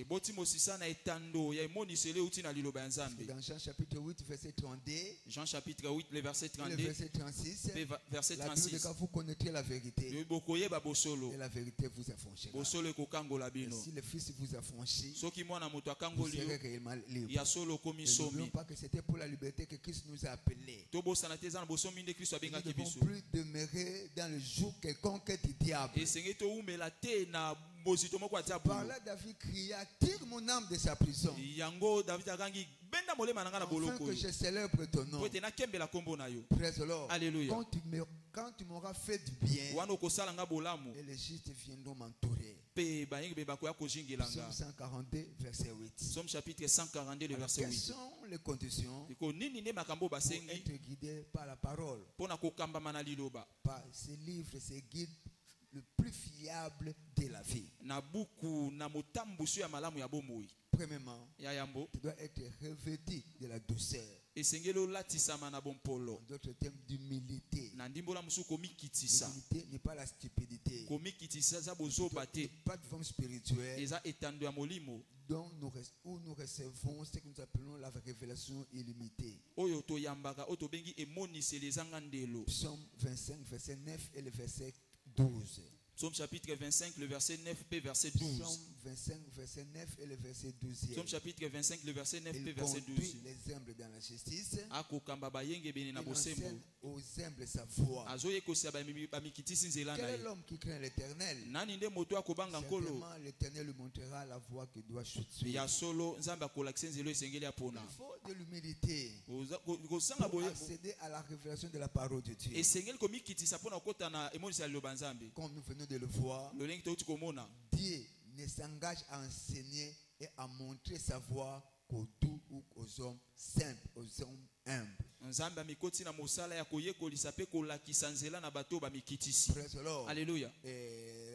Dans Jean chapitre 8, verset 32, Jean chapitre 8, le verset 32, le verset 36, verset la Bible dit que vous connaîtrez la vérité et la vérité vous affranchira. Et si le Fils vous affranchit, vous serez réellement libre. Et n'oublions pas que c'était pour la liberté que Christ nous a appelés. Nous ne devons plus demeurer dans le joug quelconque du diable. Par là, David cria, tire mon âme de sa prison, afin que je célèbre ton nom. Praise the Lord. Alléluia. Quand tu m'auras fait du bien, et les justes viendront m'entourer. Psaume 142, verset 8. Psaume chapitre 142, le verset 8. Quelles sont les conditions pour être guidé par la parole? Par ce livre, ce guide le plus fiable de la vie. Premièrement, tu dois être revêtu de la douceur. En d'autres termes, d'humilité. L'humilité n'est pas la stupidité. Une plateforme spirituelle où nous recevons ce que nous appelons la révélation illimitée. Psaume 25, verset 9 et le verset 12. Psaume chapitre 25, le verset 9p, verset 12. Psaume 25, verset 9 et le verset 12. Psaume chapitre 25, le verset 9p, verset 12. Il conduit les humbles dans la justice. Il enseigne aux humbles sa voie. Quel est l'homme qui craint l'Éternel? Certainement, l'Éternel lui montrera la voie qu'il doit suivre. Il faut de l'humilité pour accéder à la révélation de la parole de Dieu. Comme nous venons de le voir, Dieu ne s'engage à enseigner et à montrer sa voie qu'aux doux ou aux hommes simples, aux hommes humbles. Alléluia.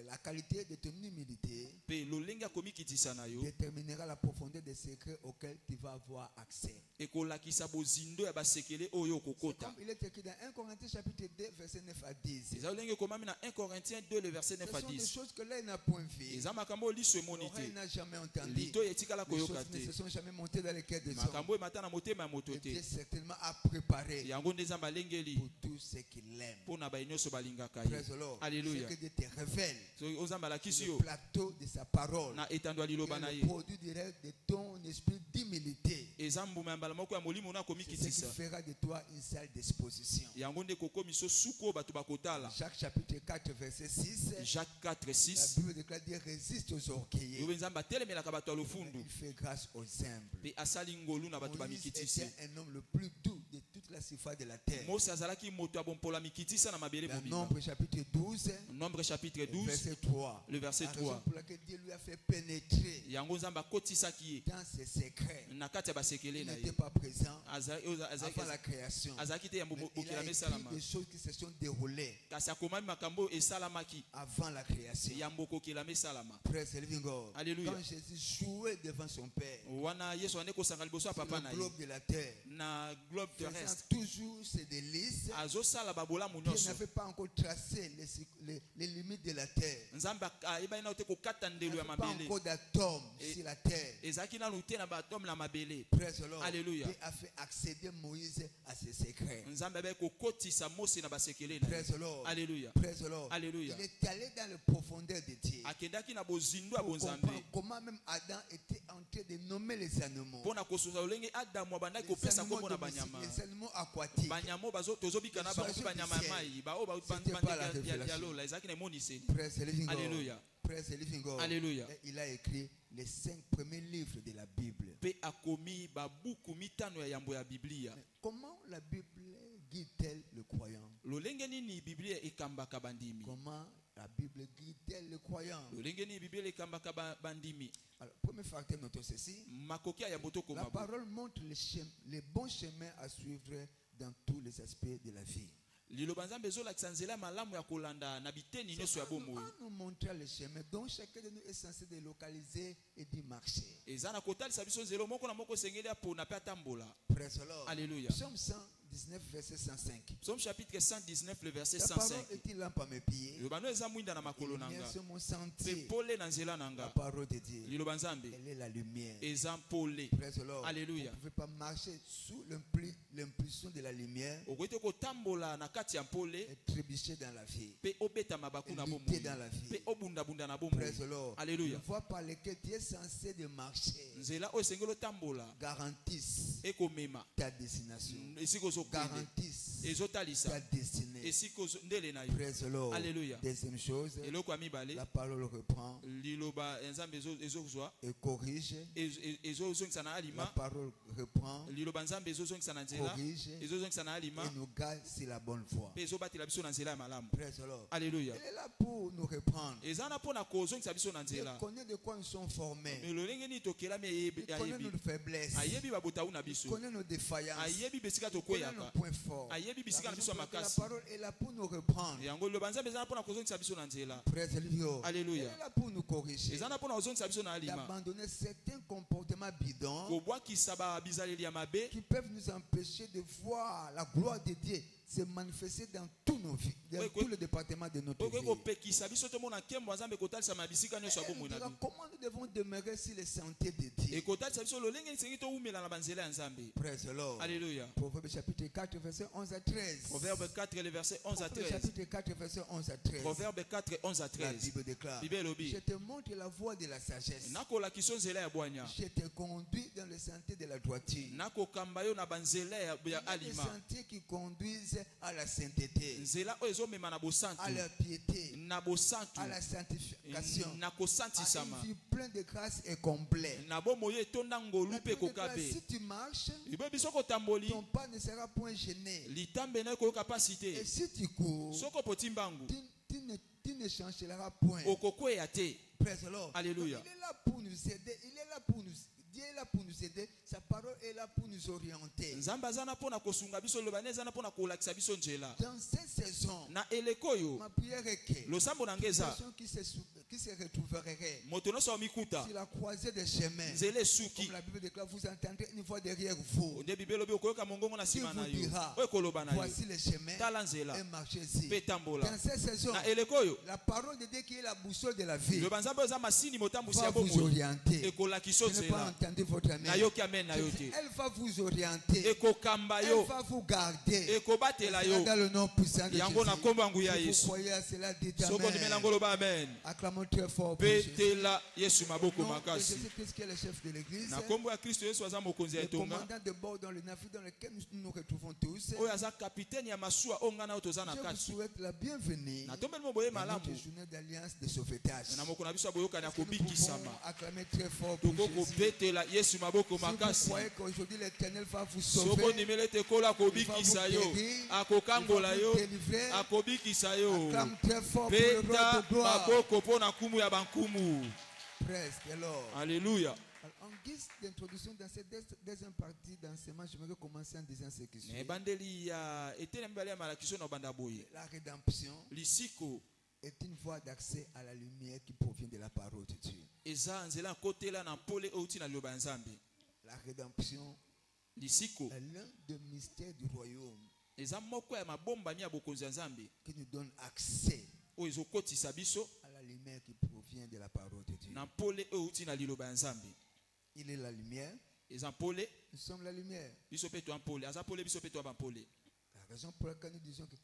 La qualité de ton humilité déterminera la profondeur des secrets auxquels tu vas avoir accès. Comme il est écrit dans 1 Corinthiens chapitre 2 verset 9 à 10. Ce sont des choses que l'œil n'a point vues, l'oreille n'a jamais entendu, des choses ne se sont jamais montées dans les cœurs des hommes. Et Dieu certainement a préparé pour tous ceux qui l'aiment. Praise the Lord. Alléluia. Ce que Dieu te révèle, le plateau de sa parole, et le produit direct de ton esprit d'humilité, c'est ce qui fera de toi une salle d'exposition. Jacques chapitre 4 verset 6. Jacques 4, 6. La Bible déclare Dieu résiste aux orgueilleux, il fait grâce aux humbles. Moïse était un homme le plus doux de toute la surface de la terre. Dans Nombre chapitre 12, verset 3. Le verset 3. La raison pour laquelle Dieu lui a fait pénétrer dans ses secrets. Il n'était pas présent avant la création. Mais il a écrit des choses qui se sont déroulées avant la création. Praise the living God. Alléluia. Quand Jésus jouait devant son Père sur le globe de la terre, faisant toujours ses délices, Dieu n'avait pas encore tracé les limites de la terre. Il n'y avait pas encore d'atomes sur la terre. Praise the Lord. Alléluia. Dieu a fait accéder Moïse à ses secrets. Praise the Lord. Alléluia. Praise the Lord. Alléluia. Il est allé dans les profondeurs de Dieu pour comprendre comment même Adam était en train de nommer les animaux. Les animaux animaux aquatiques. Alléluia. Alléluia. Il a écrit les 5 premiers livres de la Bible. Comment la Bible guide-t-elle le croyant? Comment la Bible guide-t-elle le croyant? Alors, premier facteur, notons ceci. La parole montre les bons chemins à suivre dans tous les aspects de la vie. Nous montrer le chemin dont chacun de nous est censé de localiser et d'y marcher. Alléluia. Psaume 119, verset 105. Psaume chapitre 119, le verset la 105. Parole est-il lampe à mes pieds? Lumière sur mon sentier. La parole de Dieu. Elle est la lumière. Alléluia. Vous ne pouvez pas marcher sous l'impulsion de la lumière et trébucher dans la vie. Et lutter dans la vie. Alléluia. Les voies par lesquelles tu es censé de marcher garantissent ta destination. Garantissent ta destinée. Alléluia. Deuxième chose, la parole reprend et corrige. La parole reprend, corrige et nous garde sur la bonne voie. Alléluia. Elle est là pour nous reprendre. Elle connaît de quoi nous sommes formés. Elle connaît nos faiblesses. Elle connaît nos défaillances. Elle connaît nos points forts. La parole est là pour nous reprendre. Alléluia. Elle est là pour nous corriger. D'abandonner certains comportements bidons qui peuvent nous empêcher de voir la gloire de Dieu se manifester dans tous nos vies, dans tous les départements de notre vie. Comment nous devons demeurer sur les sentiers de Dieu? Praise the Lord. Alléluia. Proverbe chapitre 4, verset 11 à 13. Proverbe 4, le verset 11 à 13. Chapitre 4, verset 11 à 13. Proverbe 4, 11 à 13. La Bible déclare: je te montre la voie de la sagesse. Je te conduis dans le sentier de la droiture. Les sentiers qui conduisent à la sainteté, à la piété, à la sanctification, à une vie pleine de grâce et complète. Si tu marches, ton pas ne sera point gêné. Et si tu cours, tu ne changeras point. Alléluia. Il est là pour nous aider. Il est là pour nous. Dieu est là pour nous aider. Sa parole est là pour nous orienter. Dans cette saison, ma prière est que personne qui se retrouverait sur la croisée des chemins, comme la Bible déclare, vous entendrez une voix derrière vous qui vous dira: voici les chemins et marchez-y. Dans cette saison, la parole de Dieu qui est la boussole de la vie va vous orienter. Je n'ai pas entendu votre amen. Elle va vous orienter. Elle va vous garder. Dans le nom puissant de Jésus. Si vous croyez à cela, dites amen. Acclamons très fort pour Jésus. Jésus Christ qui est le chef de l'église. Le commandant de bord dans le navire dans lequel nous nous retrouvons tous. Je vous souhaite la bienvenue à notre journée d'alliance de sauvetage. Nous pouvons acclamer très fort pour Jésus. Si vous croyez qu'aujourd'hui l'éternel va vous sauver, il va vous guérir, il va vous délivrer, acclame très fort pour le roi de gloire. Praise the Lord. Alléluia. En guise d'introduction dans cette deuxième partie d'enseignement, je vais commencer en disant ce qui suit. La rédemption est une voie d'accès à la lumière qui provient de la parole de Dieu. La rédemption est l'un des mystères du royaume qui nous donne accès à la lumière qui provient de la parole de Dieu. Il est la lumière. Nous sommes la lumière. La raison pour laquelle nous disons que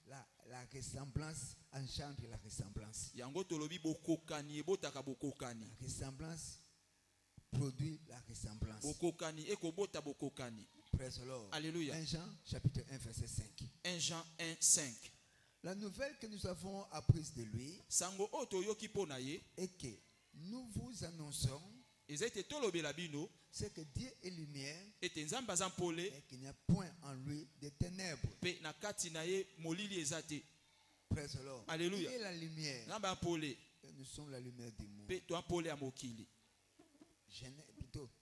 la ressemblance engendre la ressemblance. La ressemblance produit la ressemblance. Alléluia. 1 Jean chapitre 1 verset 5. 1 Jean 1, 5. La nouvelle que nous avons apprise de lui est que nous vous annonçons c'est que Dieu est lumière et qu'il n'y a point en lui de ténèbres. Praise the Lord. Alléluia. Il est la lumière. Et nous sommes la lumière du monde.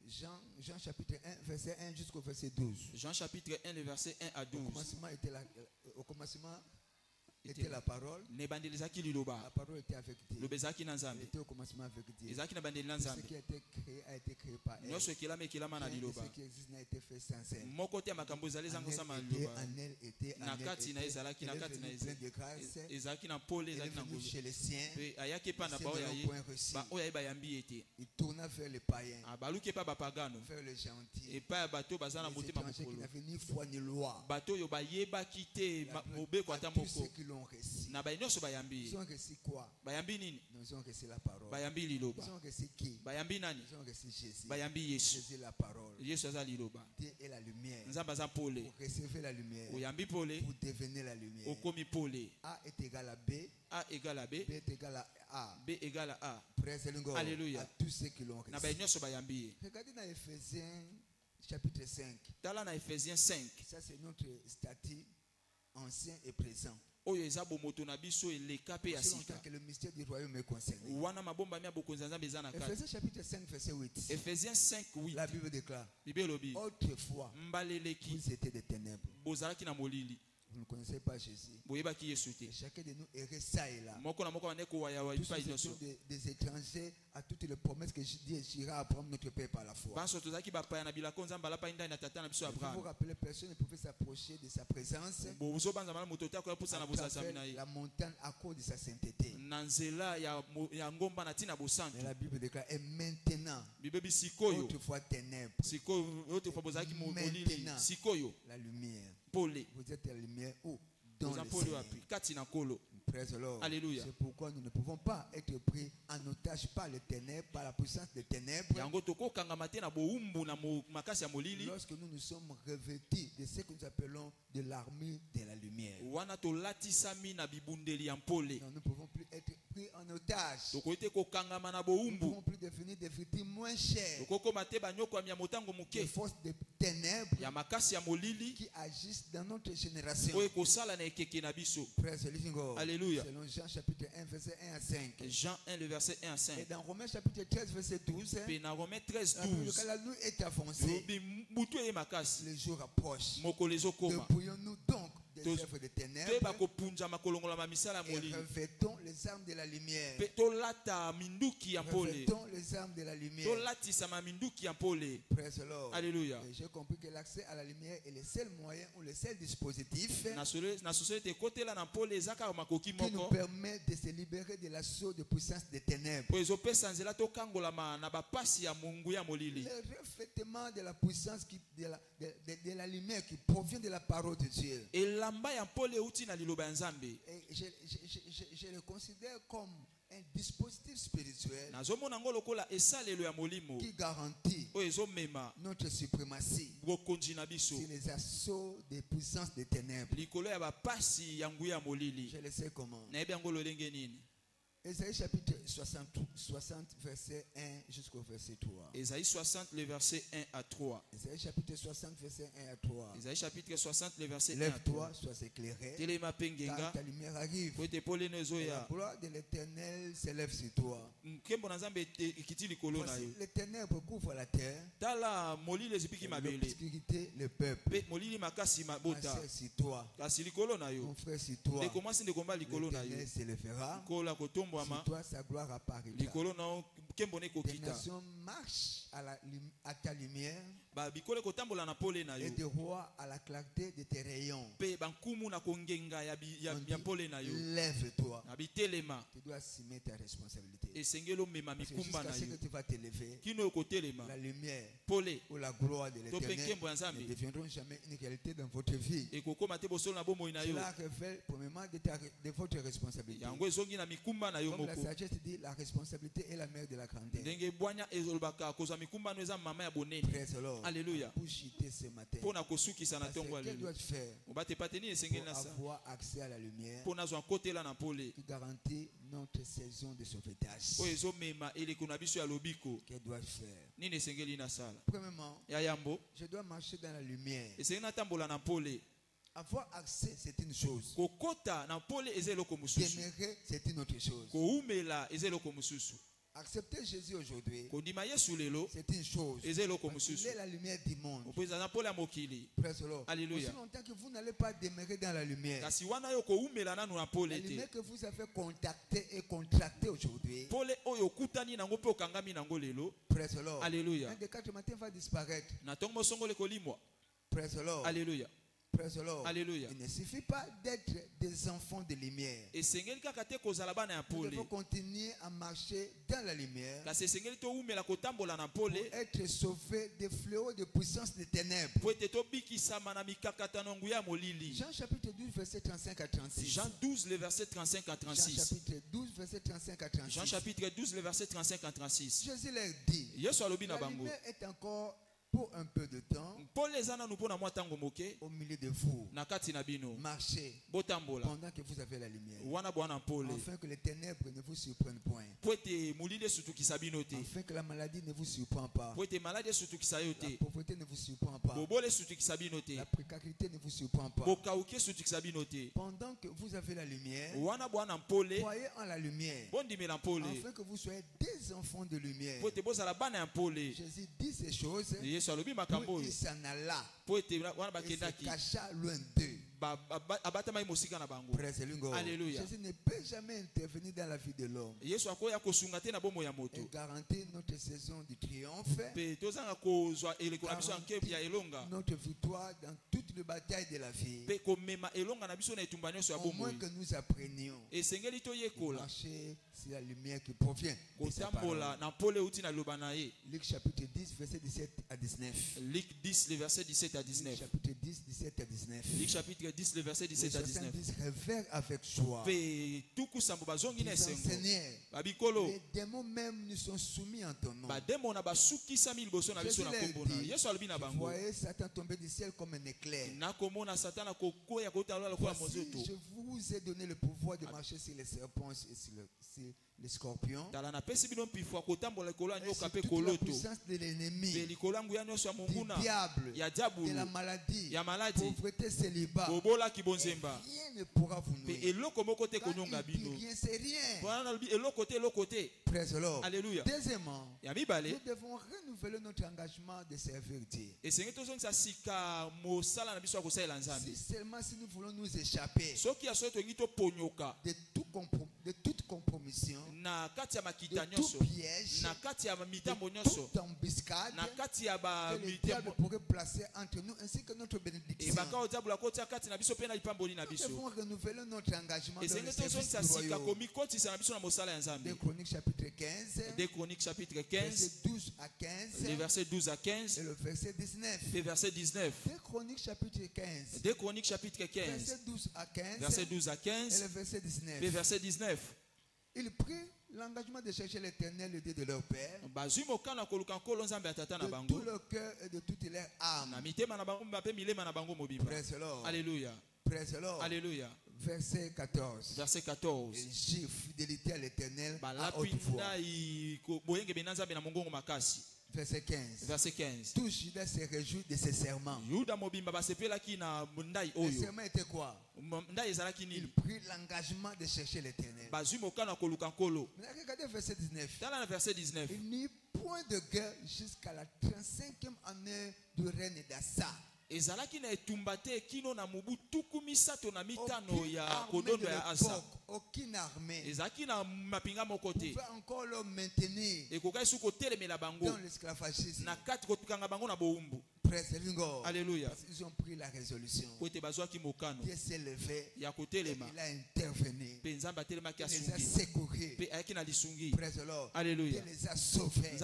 Jean chapitre 1 verset 1 jusqu'au verset 12. Jean chapitre 1 le verset 1 à 12. Au commencement était la parole. La parole était avec Dieu. Elle était au commencement avec Dieu. Ce qui a été créé par elle. Ce qui existe n'a été fait sans elle. En elle était plein de grâce. Elle est venue chez les siens. Les siens ne l'ont point reçu. Il tourna vers les païens, vers les gentils, les étrangers qui n'avaient ni foi ni loi. Tous ceux qui l'ont reçu. Ils ont reçu quoi? Ils ont reçu la parole. Ils ont reçu qui? Ils ont reçu Jésus. Jésus est la parole. Dieu est la lumière. Pour recevoir la lumière, pour devenir la lumière. A est égal à B. A égale à B. B est égal à A. B égale à A. Alléluia. À tous ceux qui l'ont reçu. Regardez dans Ephésiens chapitre 5. Dans Ephésiens 5. Ça c'est notre statut ancien et présent. Aussi longtemps que le mystère du royaume est concerné. Ephésiens chapitre 5 verset 8. Ephésiens 5, 8. La Bible déclare. Autrefois, vous étiez des ténèbres. Vous ne connaissez pas Jésus. Et chacun de nous errait ça et là. Tous ceux qui sont des étrangers à toutes les promesses que Dieu dira à Abraham, notre père, par la foi. Vous rappelez, personne ne pouvait s'approcher de sa présence la montagne à cause de sa sainteté. Mais la Bible déclare, et maintenant, autrefois ténèbres, maintenant, la lumière. Vous êtes la lumière où? Dans le Seigneur. Praise the Lord. Alléluia. C'est pourquoi nous ne pouvons pas être pris en otage par les ténèbres, par la puissance des ténèbres. Lorsque nous nous sommes revêtus de ce que nous appelons de l'armure de la lumière. Non, nous ne pouvons plus être pris en otage. Nous ne pouvons plus devenir des victimes moins chères. Les forces des ténèbres qui agissent dans notre génération. Praise the living God. Alléluia. Selon Jean chapitre 1 verset 1 à 5. Jean 1 le verset 1 à 5. Et dans Romains chapitre 13 verset 12. Dans Romains 13 12. La nuit est avancée. Le jour approche. Dépouillons-nous donc des œuvres des ténèbres et revêtons les armes de la lumière. Revêtons les armes de la lumière. Praise the Lord. Alléluia. J'ai compris que l'accès à la lumière est le seul moyen ou le seul dispositif qui nous permet de se libérer de l'assaut de puissance des ténèbres. Le revêtement de la puissance de la lumière qui provient de la parole de Dieu. Et je le considère comme un dispositif spirituel qui garantit notre suprématie sur les assauts des puissances des ténèbres. Je le sais comment. Ésaïe chapitre 60 verset 1 jusqu'au verset 3. Ésaïe 60 le verset 1 à 3. Ésaïe chapitre 60 verset 1 à 3. Ésaïe chapitre 60 le verset 1 à 3. Lève-toi, sois éclairé, car ta lumière arrive. Et la gloire de l'Éternel s'élève sur toi. Voici, les ténèbres couvrent la terre. L'obscurité le peuple. Ma sœur, sur toi. Mon frère, sur toi. L'Éternel s'élèvera. Sur toi, sa gloire apparaîtra. Des nations marchent à ta lumière et des rois à la clarté de tes rayons. Lève-toi. Tu dois assumer ta responsabilité. Jusqu'à ce que tu vas t'élever, la lumière ou la gloire de l'Éternel ne deviendront jamais une réalité dans votre vie. Cela révèle premièrement de votre responsabilité. Comme la sagesse dit, la responsabilité est la mère de la grandeur. Praise the Lord. Alléluia. Pour chuter ce matin. Pour qu'elle doit faire pour avoir accès à la lumière qui garantit notre saison de sauvetage. Qu'elle doit faire. Premièrement, je dois marcher dans la lumière. Avoir accès, c'est une chose. Demeurer, c'est une autre chose. Accepter Jésus aujourd'hui, c'est une chose. Il est la lumière du monde. Alléluia. Aussi longtemps que vous n'allez pas demeurer dans la lumière, la lumière que vous avez contactée et contractée aujourd'hui, Alléluia. Un des 4 matins va disparaître. Alléluia. Alléluia. Il ne suffit pas d'être des enfants de lumière. Nous devons continuer à marcher dans la lumière pour être sauvés des fléaux de puissance des ténèbres. Jean chapitre 12 verset 35 à 36. Jean 12 le verset 35 à 36. Jean chapitre 12 verset 35 à 36. Jean chapitre 12 le verset 35 à 36. Jésus leur dit, la lumière est encore pour un peu de temps au milieu de vous. Marchez pendant que vous avez la lumière, afin que les ténèbres ne vous surprennent point, afin que la maladie ne vous surprenne pas, la pauvreté ne vous surprend pas, la précarité ne vous surprend pas. Pendant que vous avez la lumière, croyez en la lumière, afin que vous soyez des enfants de lumière. Jésus dit ces choses, puis il s'en alla et se cacha loin d'eux. Alléluia. Jésus ne peut jamais intervenir dans la vie de l'homme et garantir notre saison de triomphe, notre victoire dans toutes les batailles de la vie, au moins que nous apprenions marcher sur la lumière qui provient de sa parole. Luc chapitre 10 verset 17 à 19. Luc 10 le verset 17 à 19. Chapitre 10 17 à 19. Luc chapitre 10 le verset 17 à 19. Révère avec joie. Seigneur, les démons même nous sont soumis en ton nom. Vous voyez Satan tomber du ciel comme un éclair. Voici, je vous ai donné le pouvoir de marcher sur les serpents et sur les scorpions, et sur toute la puissance de l'ennemi, du diable, de la maladie, pauvreté, célibat. Rien ne pourra vous nuire. Rien, c'est rien. Praise the Lord. Alléluia. Deuxièmement, nous devons renouveler notre engagement de servir Dieu. Si seulement si nous voulons nous échapper de toute compromission, de tout piège, de toute embuscade que le diable pourrait placer entre nous ainsi que notre bénédiction. Nous devons renouveler notre engagement dans le service du royaume. 2 Chroniques chapitre 15, verset 12 à 15, le verset 12 à 15 et le verset 19. Le verset 19. 2 Chroniques chapitre 15, 2 Chroniques chapitre 15, verset 12 à 15, verset 12 à 15 et le verset 19. Le verset 19. Ils prirent l'engagement de chercher l'Éternel, le Dieu de leur père, de tout leur cœur et de toute leur âme. Praise the Lord. Alléluia. Praise the Lord. Alléluia. Verset 14. Verset 14. Et j'ai fidélité à l'Éternel à haute voix. Verset 15. Verset 15. Tout Judas se réjouit de ses serments. Les serments étaient quoi? Il prit l'engagement de chercher l'Éternel. Regardez verset 19. Il n'y eut point de guerre jusqu'à la 35e année du règne d'Assa. Ezalaki na etumbate kino na mubu tuku misato na mitano ya kodondo ya Asa. Aucune armée ezalaki na mapinga mokote pouvait encore le maintenir ekokai su kotelemela bango dans l'esclavagisme. na kati kotukanga bango na boumbu. Alléluia. Ils ont pris la résolution. Dieu s'est levé. Il a intervenu. Il les a secourus. Praise the Lord. Alléluia. Il les a sauvés.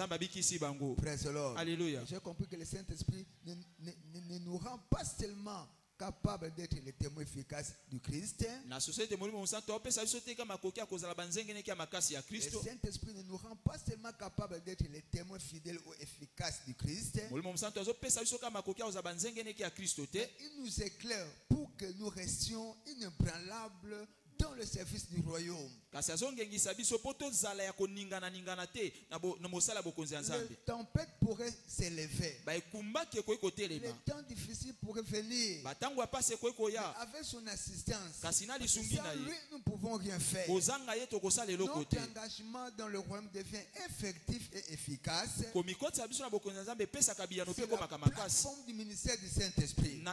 Praise the Lord. Alléluia. J'ai compris que le Saint-Esprit ne nous rend pas seulement capable d'être les témoins efficaces du Christ. Le Saint-Esprit ne nous rend pas seulement capables d'être les témoins fidèles ou efficaces du Christ. Il nous éclaire pour que nous restions inébranlables dans le service du royaume. Les tempêtes pourraient s'élever. Les temps difficiles pourraient venir. Mais avec son assistance, sans lui, nous ne pouvons rien faire. Notre engagement dans le royaume devient effectif et efficace. C'est la plateforme du ministère du Saint-Esprit.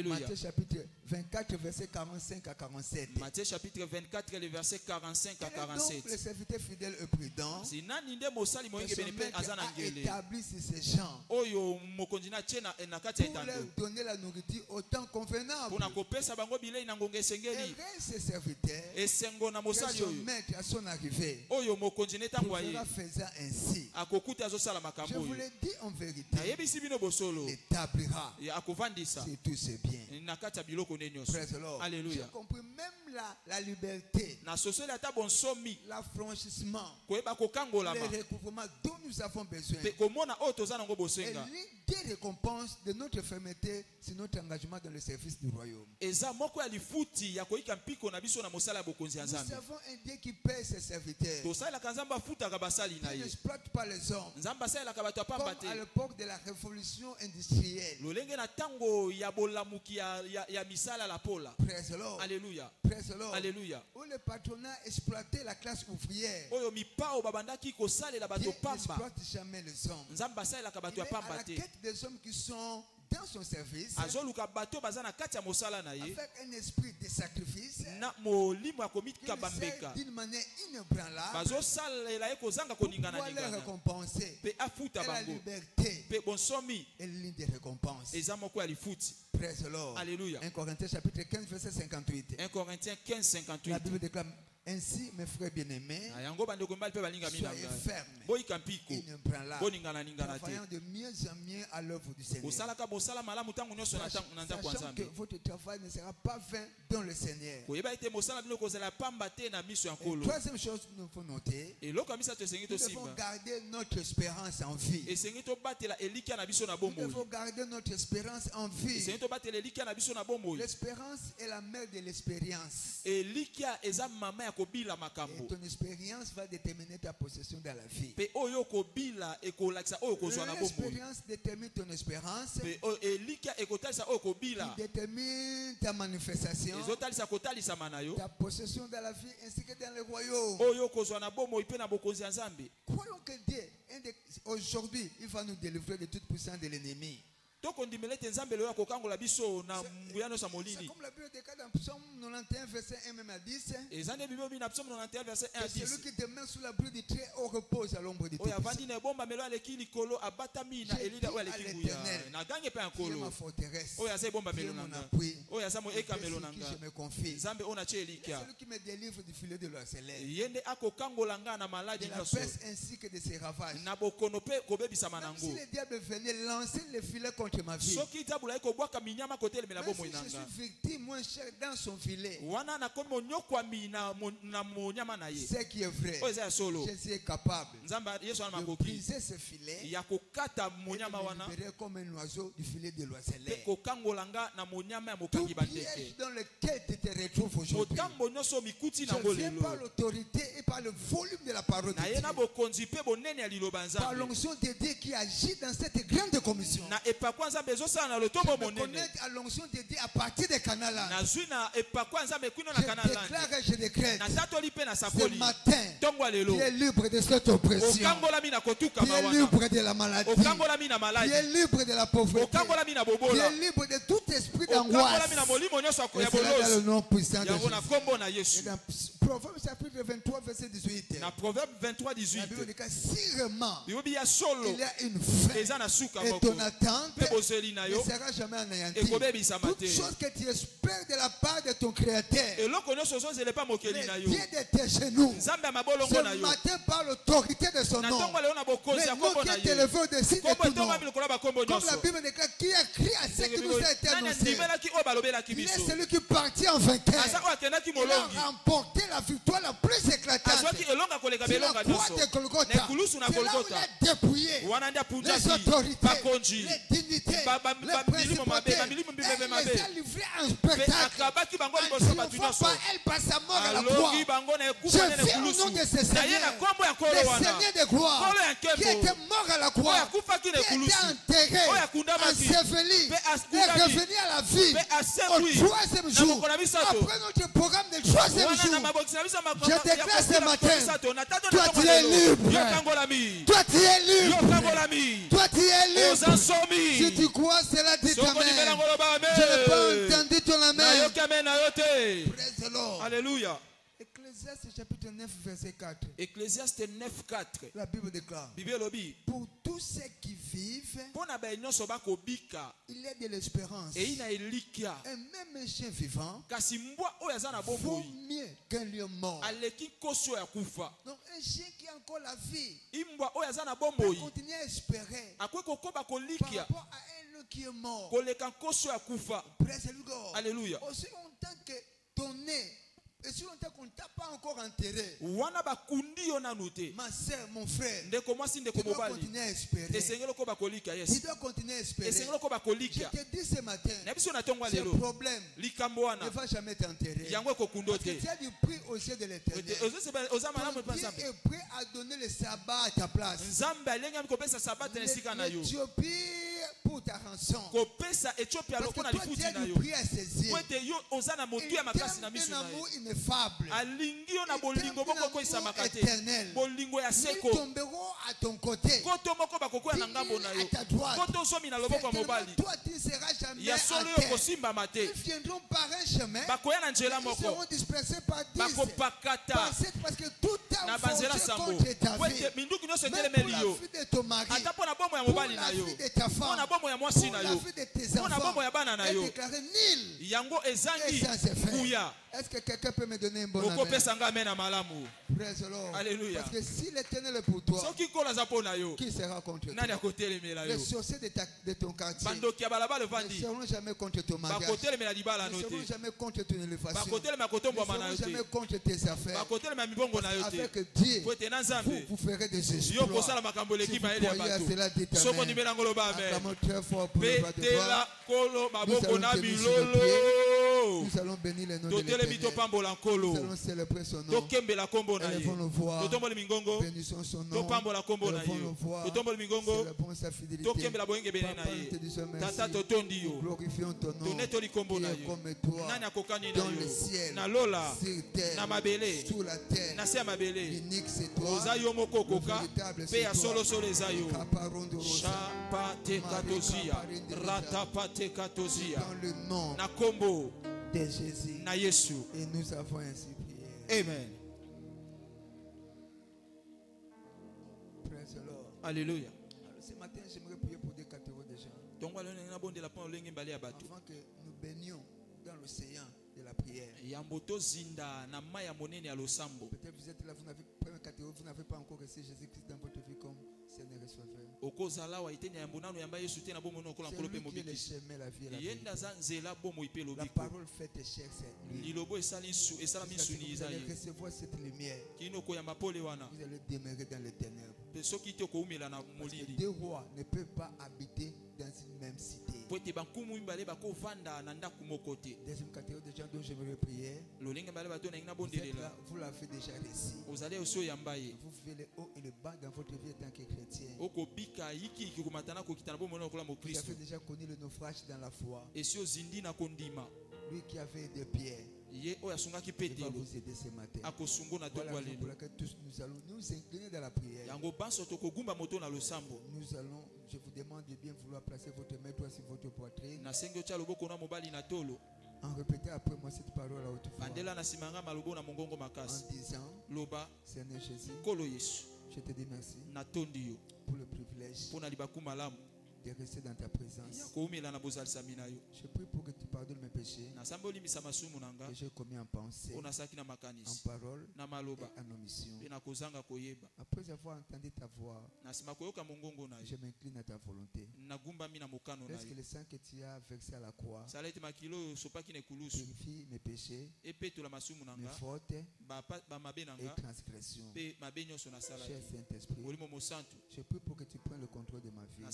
Matthieu chapitre 24, verset 45 à 47. Matthieu chapitre 24, les versets 45 à 47. Donc les serviteurs fidèles et prudents qui sont établis sur ces gens pour leur donner la nourriture au temps convenable. Et ces serviteurs, que son maître à son arrivée, fera faisant ainsi. Je vous l'ai dit en vérité, l'établira sur tous ses biens. Alléluia. J'ai compris même la liberté, l'affranchissement, le recouvrement dont nous avons besoin. Et l'une des récompenses de notre fermeté, c'est notre engagement dans le service du royaume. Nous avons un Dieu qui paie ses serviteurs. Il n'exploite pas les hommes. Comme à l'époque de la révolution industrielle. Praise the Lord. Alléluia. Praise the Lord. Alléluia. Où le patronat exploitait la classe ouvrière. Dieu n'exploite jamais les hommes. Il est à la quête des hommes qui sont dans son service avec un esprit de sacrifice qui essaie d'une manière inébranlable pour pouvoir les récompenser. Et la liberté est l'une des récompenses. Praise the Lord. Alléluia. 1 Corinthiens chapitre 15 verset 58. 1 Corinthiens 15 58. La Bible déclare ainsi, mes frères bien-aimés, soyez fermes, inébranlables, travaillant de mieux en mieux à l'œuvre du Seigneur. Sachant que votre travail ne sera pas vain dans le Seigneur. Et troisième chose que nous devons noter, nous devons garder notre espérance en vie. Nous devons garder notre espérance en vie. L'espérance est la mère de l'expérience. Et ton expérience va déterminer ta possession dans la vie. L'expérience détermine ton espérance. Qui détermine ta manifestation, ta possession dans la vie ainsi que dans le royaume. Croyons que Dieu, aujourd'hui, il va nous délivrer de toute puissance de l'ennemi. C'est comme la Bible déclare dans Psaume 91 verset 1 même à 10. Que celui qui demeure sous l'abri du Très-Haut repose à l'ombre du Tout-Puissant. J'ai dit à l'Éternel, qui est ma forteresse, qui est mon appui, et celui qui je me confie. C'est celui qui me délivre du filet de l'oiseleur, de la peste ainsi que de ses ravages. Même si le diable venait lancer le filet contre ma vie, même si je suis victime moins cher dans son filet, ce qui est vrai, Jésus est capable de briser ce filet et de me libérer comme un oiseau du filet de l'oiseleur. Tout piège dans lequel tu te retrouves aujourd'hui, je viens par l'autorité et par le volume de la parole de Dieu, par l'onction de Dieu qui agit dans cette grande commission. Je me connecte à l'onction de Dieu à partir de Canaan. Je déclare et je décrète ce matin, tu es libre de cette oppression, tu es libre de la maladie, tu es libre de la pauvreté, tu es libre de tout esprit d'angoisse. Et cela dans le nom puissant de Jésus. Et dans Proverbe chapitre 23, verset 18. Na Proverbe 23, 18. La Bible dit que si vraiment il y a une fin et ton attente ne sera jamais anéantie. Toute chose que tu espères de la part de ton Créateur, les pieds de tes genoux, ce matin par l'autorité de son nom, le nom qui est élevé au-dessus de tout nom. Comme la Bible déclare, qui a crié à ce qui nous a été annoncé. Il est celui qui partit en vainqueur. Il a remporté la victoire la plus éclatante. C'est la croix de Golgotha. C'est là où il a dépouillé les autorités, les dignités, les principautés. Et il les a livrés en spectacle. En triomphant par elle, par sa mort à la croix. Je viens au nom de ce Seigneur, le Seigneur de gloire, qui était mort à la croix, qui était enterré, enseveli, et revenu à la vie au troisième jour. Après notre programme du troisième jour, je déclare ce matin, toi tu es libre. Toi tu es libre. Toi tu es libre. Si tu crois cela, dis ta main. Je n'ai pas entendu ton amen. Praise the Lord. Alléluia. Ecclésiaste chapitre 9 verset 4. Ecclésiaste 9 4. La Bible déclare. Pour tous ceux qui vivent, il y a de l'espérance. Et même un chien vivant vaut mieux qu'un lion mort. Donc un chien qui a encore la vie peut continuer à espérer par rapport à un lion qui est mort. Alléluia. Aussi longtemps que ton nez, et si longtemps qu'on ne t'a pas encore enterré, ma soeur, mon frère, tu dois continuer à espérer. Tu dois continuer à espérer. Je te dis ce matin, ce problème ne va jamais t'enterrer. Parce que tu as du prix aux yeux de l'Éternel. Dieu est prêt à donner le sabbat à ta place. L'Éthiopie pour ta rançon. Parce que toi tu as du prix à saisir. Il t'aime d'un amour ineffable. Il t'aime d'un amour éternel. Ils tomberont à ton côté. Ils à ta droite. Toi tu ne seras jamais à terre. Ils viendront par un chemin. Ils seront dispersés par 10. Par 7 parce que tout a forgé contre ta vie. Même pour la vie de ton mari. Pour la vie de ta femme. Pour la vie de tes enfants. Elle déclaré nul. Et ça c'est fait. Est-ce que quelqu'un peut me donner un bon amen? Praise the Lord. Alléluia. Parce que si l'Éternel est pour toi, qui sera contre toi? Les sorciers de ton quartier ne seront jamais contre ton mariage. Ne seront jamais contre ton élévation. Ne seront jamais contre tes affaires. Avec Dieu, vous ferez des exploits. Si vous croyez à cela, dites amen. Acclamons très fort pour le roi de gloire. Nous allons bénir le nom de l'Éternel. Nous allons célébrer son nom. Élevons nos voix. Bénissons son nom. Élevons nos voix. Célébrons sa fidélité. Papa, nous te disons merci. Nous glorifions ton nom. Qui est comme toi dans le ciel, sur terre, sous la terre. L'unique c'est toi. Le véritable c'est toi. Dans le nom de Jésus. Et nous avons ainsi prié. Amen. Praise the Lord. Alléluia. Alors, ce matin, j'aimerais prier pour des catégories de gens. Avant que nous baignions dans l'océan de la prière. Peut-être vous êtes là, vous n'avez première catégorie, vous n'avez pas encore reçu Jésus-Christ dans votre vie comme Seigneur et Sauveur. C'est lui qui est le chemin, la vie et la vérité. La parole fait chair cette nuit. Vous allez recevoir cette lumière. Vous allez demeurer dans les ténèbres. Parce que deux rois ne peuvent pas habiter dans une même cité. Deuxième catégorie de gens dont j'aimerais prier. Vous l'avez déjà reçu. Vous vivez le haut et le bas dans votre vie en tant que chrétien. Vous avez déjà connu le naufrage dans la foi. Lui qui avait aidé Pierre, il va vous aider ce matin. Voilà pour laquelle tous nous allons nous incliner dans la prière. Nous allons, je vous demande de bien vouloir placer votre main droite sur votre poitrine. En répétant après moi cette parole à haute voix. En disant, Seigneur Jésus, je te dis merci pour le privilège de rester dans ta présence. Je prie pour que tu pardonnes mes péchés que j'ai commis en pensée, en parole et en omission. Après avoir entendu ta voix, je m'incline à ta volonté. Est-ce que le sang que tu as versé à la croix purifie mes péchés, mes fautes et transgressions? Cher Saint-Esprit, je prie pour que tu prennes le contrôle de ma vie.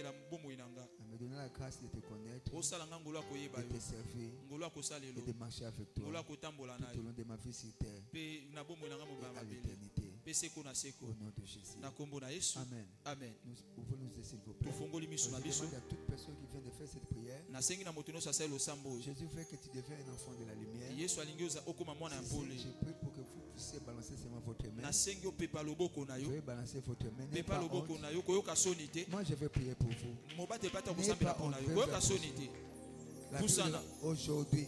Me donner la grâce de te connaître, de te servir et de marcher avec toi tout au long de ma vie sur terre et à l'éternité. Au nom de Jésus. Amen. Amen. Nous ouvrons nos yeux s'il vous plaît. Je demande à toute personne qui vient de faire cette prière, Jésus veut que tu deviennes un enfant de la lumière. Je prie pour que vous puissiez balancer seulement votre main. Vous pouvez balancer votre main. N'ayez pas honte. Moi je vais prier pour vous. N'ayez pas honte. Aujourd'hui,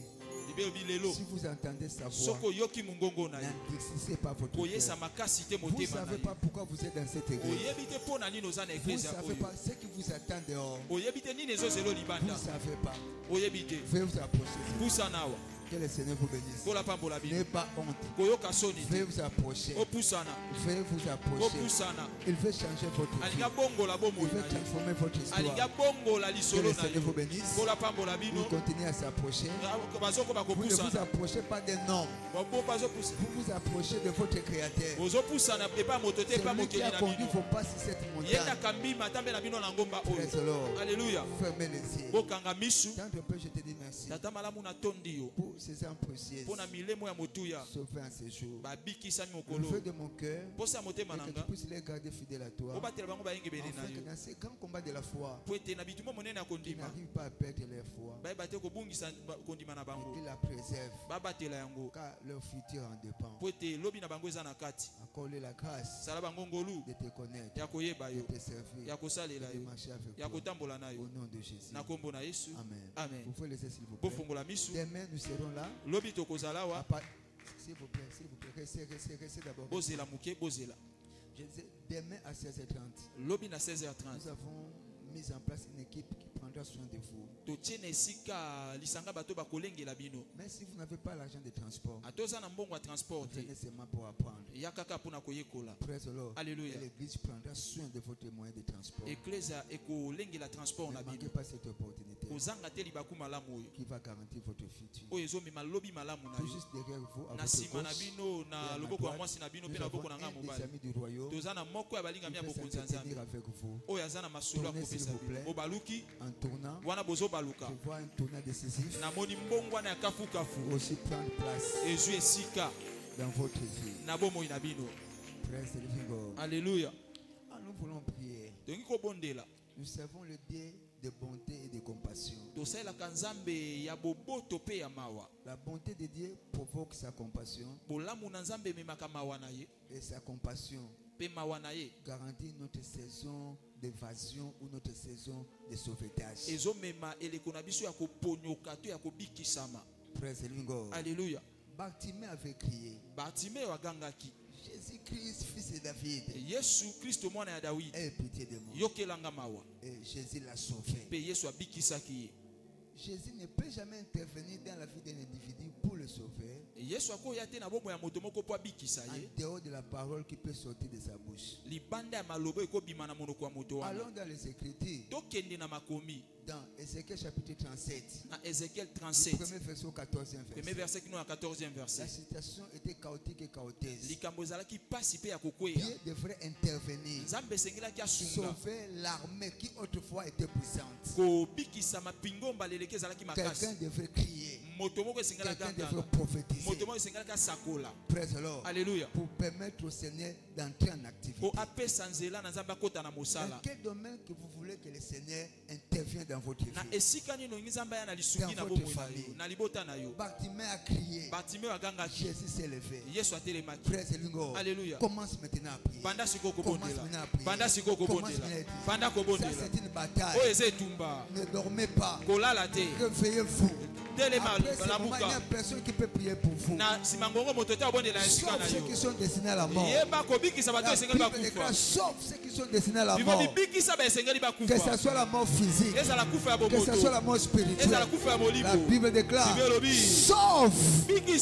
si vous entendez sa voix, n'endurcissez pas votre cœur. Vous ne savez pas pourquoi vous êtes dans cette église. Vous ne savez pas ce qui vous attend dehors. Vous ne savez pas. Veuillez vous approcher. Que le Seigneur vous bénisse. N'ayez pas honte. Veuillez vous approcher. Veuillez vous approcher. Il veut changer votre vie. Il veut transformer votre histoire. Que le Seigneur vous bénisse. Vous continuez à s'approcher. Vous ne vous approchez pas des noms. Vous vous approchez de votre Créateur. Celui qui a conduit vos pas sur cette montagne. Alléluia. Fermez les yeux. Tant de peu, je te dis merci. Pour ces âmes précieuses sauvées en ces jours. Le feu de mon cœur et que tu puisses les garder fidèles à toi, afin que dans ces grands combats de la foi, ils n'arrivent pas à perdre leur foi et qu'ils la préservent, car leur futur en dépend. Accorde la grâce de te connaître, de te servir, de marcher avec toi. Au nom de Jésus. Amen. Vous pouvez laisser s'il vous plaît. Demain nous serons là. S'il vous plaît, restez d'abord. Je disais, demain à 16h30. Nous avons mis en place une équipe qui prendra soin de vous. Mais si vous n'avez pas l'argent de transport, venez seulement pour apprendre. Praise the Lord. Alléluia. Et l'église prendra soin de votre moyen de transport. Ne manquez pas cette opportunité qui va garantir votre futur. Tout juste derrière vous, à votre gauche, nous avons un des amis du royaume qui veut s'entretenir avec vous. Tournez s'il vous plaît. En tournant, je vois un tournant décisif aussi prendre place dans votre vie. Praise the living God. Alléluia. Ah, nous voulons prier. Nous servons le Dieu de bonté et de compassion. La bonté de Dieu provoque sa compassion. Et sa compassion garantit notre saison d'évasion ou notre saison de sauvetage. Praise the living God. Alléluia. Bartimée avait crié, Jésus-Christ, fils de David, aie pitié de moi. Et Jésus l'a sauvé. Jésus ne peut jamais intervenir dans la vie d'un individu pour le sauver en dehors de la parole qui peut sortir de sa bouche. Allons dans les Écritures. Dans Ézéchiel chapitre 37, le premier verset au 14e verset. La situation était chaotique et chaotique. Dieu devrait intervenir, sauver l'armée qui autrefois était puissante. Quelqu'un devrait crier. Quelqu'un devrait prophétiser. Praise the Lord. Alléluia. Pour permettre au Seigneur d'entrer en activité. Dans quel domaine que vous voulez que le Seigneur intervienne dans votre vie? Dans votre famille. Bartimée a crié. Jésus s'est levé. Praise the Lord. Alléluia. Commence maintenant à prier. Commence maintenant à prier. Ça c'est une bataille. Ne dormez pas. Réveillez-vous. Il n'y a personne qui peut prier pour vous. Sauf ceux qui sont destinés à la mort. La Bible déclare sauf ceux qui sont destinés à la mort. Que ce soit la mort physique, que ce soit la mort spirituelle. La Bible déclare sauf ceux qui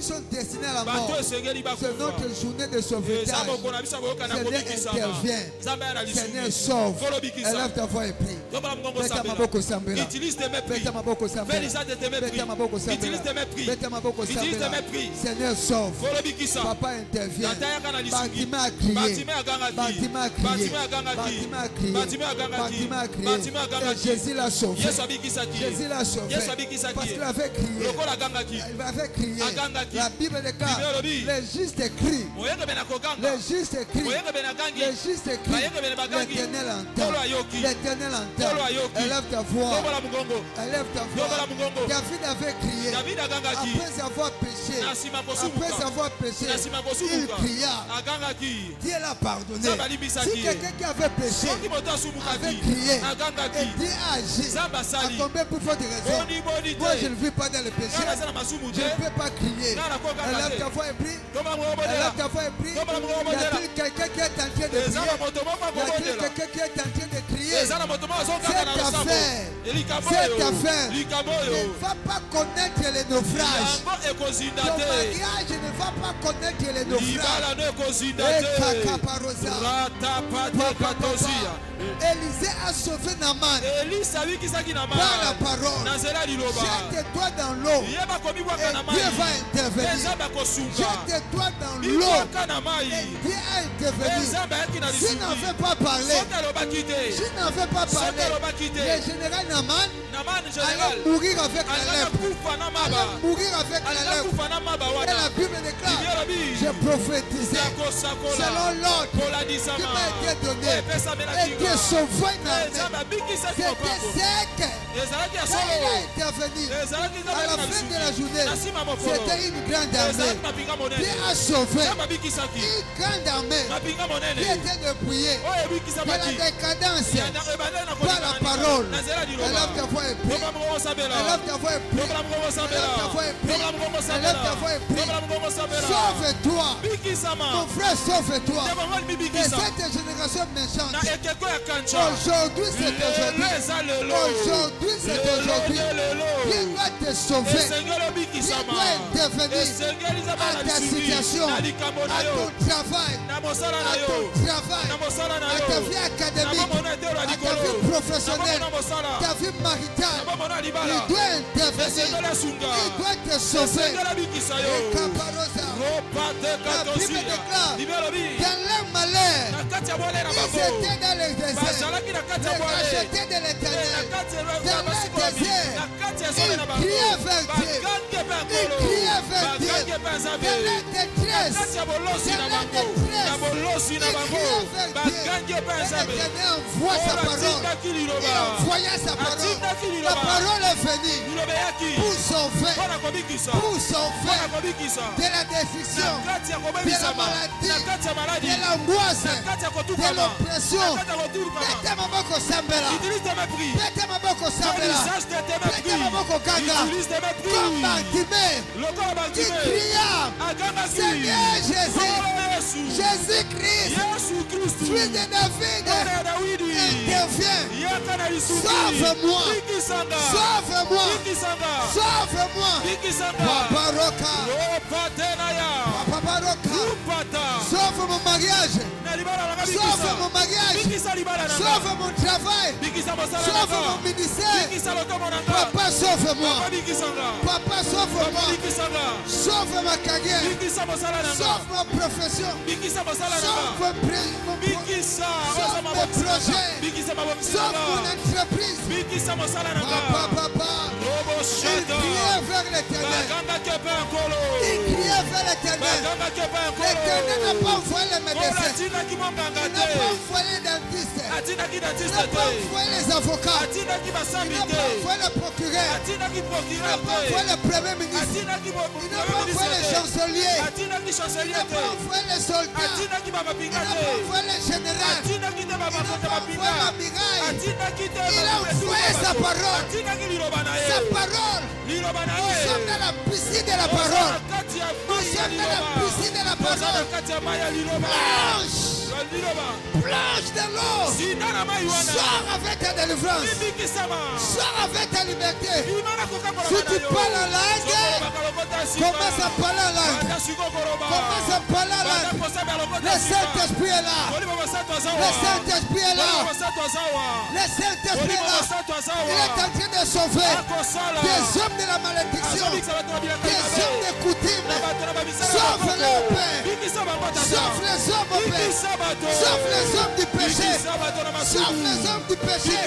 sont destinés à la mort. C'est notre journée de sauvetage. Seigneur intervient. Seigneur sauve. Élève ta voix et prie. Seigneur sauve. Papa intervient. Bâtiment a crié. Bâtiment a crié. Bâtiment a crié. Et Jésus l'a sauvé. Jésus l'a sauvé. Parce qu'il avait crié. Il avait crié. La Bible déclare les justes crient. Les justes crient. Les justes crient. L'Éternel entend. L'Éternel entend. Élève ta voix. Élève ta voix. David avait crié. Après avoir péché. Après avoir péché. Il cria. Dieu l'a pardonné. Si quelqu'un qui avait péché avait crié et Dieu a agi, à combien plus forte raison? Moi je ne vis pas dans le péché. Je ne peux pas crier. Élève ta voix et prie. Élève ta voix et prie. Y a-t-il quelqu'un qui est en train de prier? Y a-t-il quelqu'un qui est en train de crier? Cette affaire ne va pas connaître les naufrages. Ton mariage ne va pas connaître les naufrages. Élisée a sauvé Naaman par la parole. Jette-toi dans l'eau et Dieu va intervenir. Jette-toi dans l'eau et Dieu a intervenu. S'il n'avait pas parlé, le général Naaman allait mourir avec la lèpre. Et la Bible déclare, j'ai prophétisé selon l'ordre qui m'a été donné. Et Dieu sauvait Naaman. C'était sec. Quand il a intervenu à la fin de la journée, c'était une grande armée. Dieu a sauvé une grande armée qui était dépouillée de la décadence par la parole. Élève ta voix et prie. Élève ta voix et prie. Élève ta voix et prie. Élève ta voix et prie. Sauve-toi. Mon frère, sauve-toi de cette génération méchante. Aujourd'hui, c'est aujourd'hui. Aujourd'hui, c'est aujourd'hui. Dieu doit te sauver. Dieu doit intervenir à ta situation, à ton travail, à ta vie académique, à ta vie professionnelle, ta vie maritale. Il doit intervenir. Il doit te sauver. La Bible déclare, dans leur malheur, ils étaient dans les déserts, les rachetés de l'Éternel. Dans le désert, ils criaient vers Dieu. Ils criaient vers Dieu. Dans la détresse, ils criaient vers Dieu. L'Éternel envoie sa parole. Il envoya sa parole. La parole est venue pour sauver de la destruction, de la maladie, de l'angoisse, de l'oppression. Mettez maboko sambela. Mettez maboko sambela. Mettez maboko gaga. Comme Bartimée qui cria, Seigneur Jésus, Jésus-Christ, fils de David, interviens. Sauve-moi. Sauve-moi. Sauve-moi. Papa Roka. Sauve mon mariage. Sauve mon mariage. Sauve mon travail. Sauve mon ministère. Papa, sauve-moi. Papa, sauve-moi. Sauve ma carrière. Sauve ma profession. Sauve mon projet. Sauve mon entreprise. Papa. Il criait vers l'Éternel. Il criait vers l'Éternel. L'Éternel n'a pas envoyé les médecins. Il n'a pas envoyé les dentistes. Il n'a pas envoyé les avocats. Il n'a pas envoyé le procureur. Il n'a pas envoyé le premier ministre. Il n'a pas envoyé les chanceliers. Il n'a pas envoyé les soldats. Il n'a pas envoyé les généraux. Il n'a pas envoyé l'amiral. Il a envoyé sa parole. Sa parole. Nous sommes dans la piscine de la parole. Nous sommes dans la piscine de la parole. Plonge de l'eau. Sors avec ta délivrance. Sors avec ta liberté. Si tu parles en langue, commence à parler en langue. Commence à parler en langue. Le Saint-Esprit est là. Le Saint-Esprit est là. Le Saint-Esprit est là. Il est en train de sauver des hommes de la malédiction, des hommes de coutume. Sauve le Père. Sauve les hommes au Père. Sauve les hommes du péché. Sauve les hommes du péché.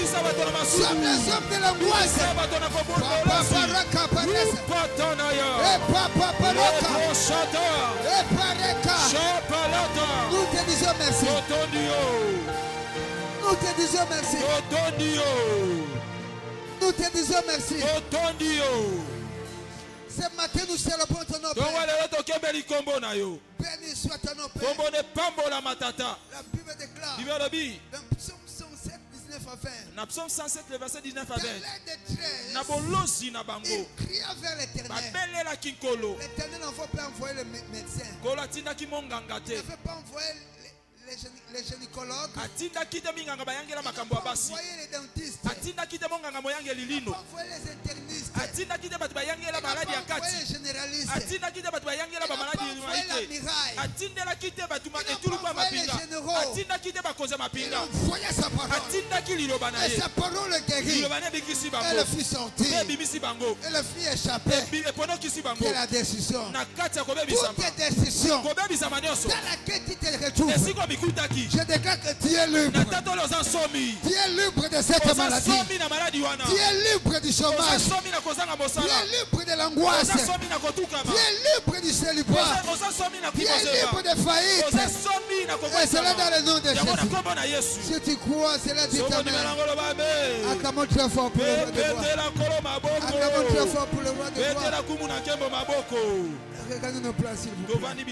Sauve les hommes de l'angoisse. Nous te disons merci. Nous te disons merci. Nous te disons merci. Ce matin, nous célébrons ton nom, Père. Béni soit ton nom, Père. La Bible déclare dans Psaume 107, 19 à 20. Psaume 107, le verset 19 à 20. Il cria vers l'Éternel. L'Éternel n'envoie pas envoyer le médecin. Il ne veut pas envoyer les gynécologues. Il n'a pas envoyé les dentistes. Il n'a pas envoyé les internistes. Il n'a pas envoyé les généralistes. Il n'a pas envoyé l'amiral. Il n'a pas envoyé les généraux. Il a envoyé sa parole. Et sa parole guérit. Elle fit sortir. Elle fit échapper. Quelle est la décision? Toutes les décisions dans laquelle tu te retrouves. Je déclare que tu es libre. Tu es libre de cette maladie. Tu es libre du chômage. Tu es libre de l'angoisse. Tu es libre du célibat. Tu es libre de faillite. Et cela dans le nom de Jésus. Si tu crois, cela dit amen. Acclamons très fort pour le roi de gloire. Acclamons très fort pour le roi de gloire. Regardez nos places, s'il vous plaît.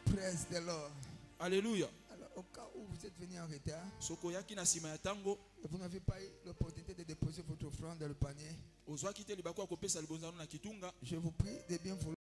Praise the Lord. Alléluia. Alors, au cas où vous êtes venu en retard, et vous n'avez pas eu l'opportunité de déposer votre offrande dans le panier, je vous prie de bien vouloir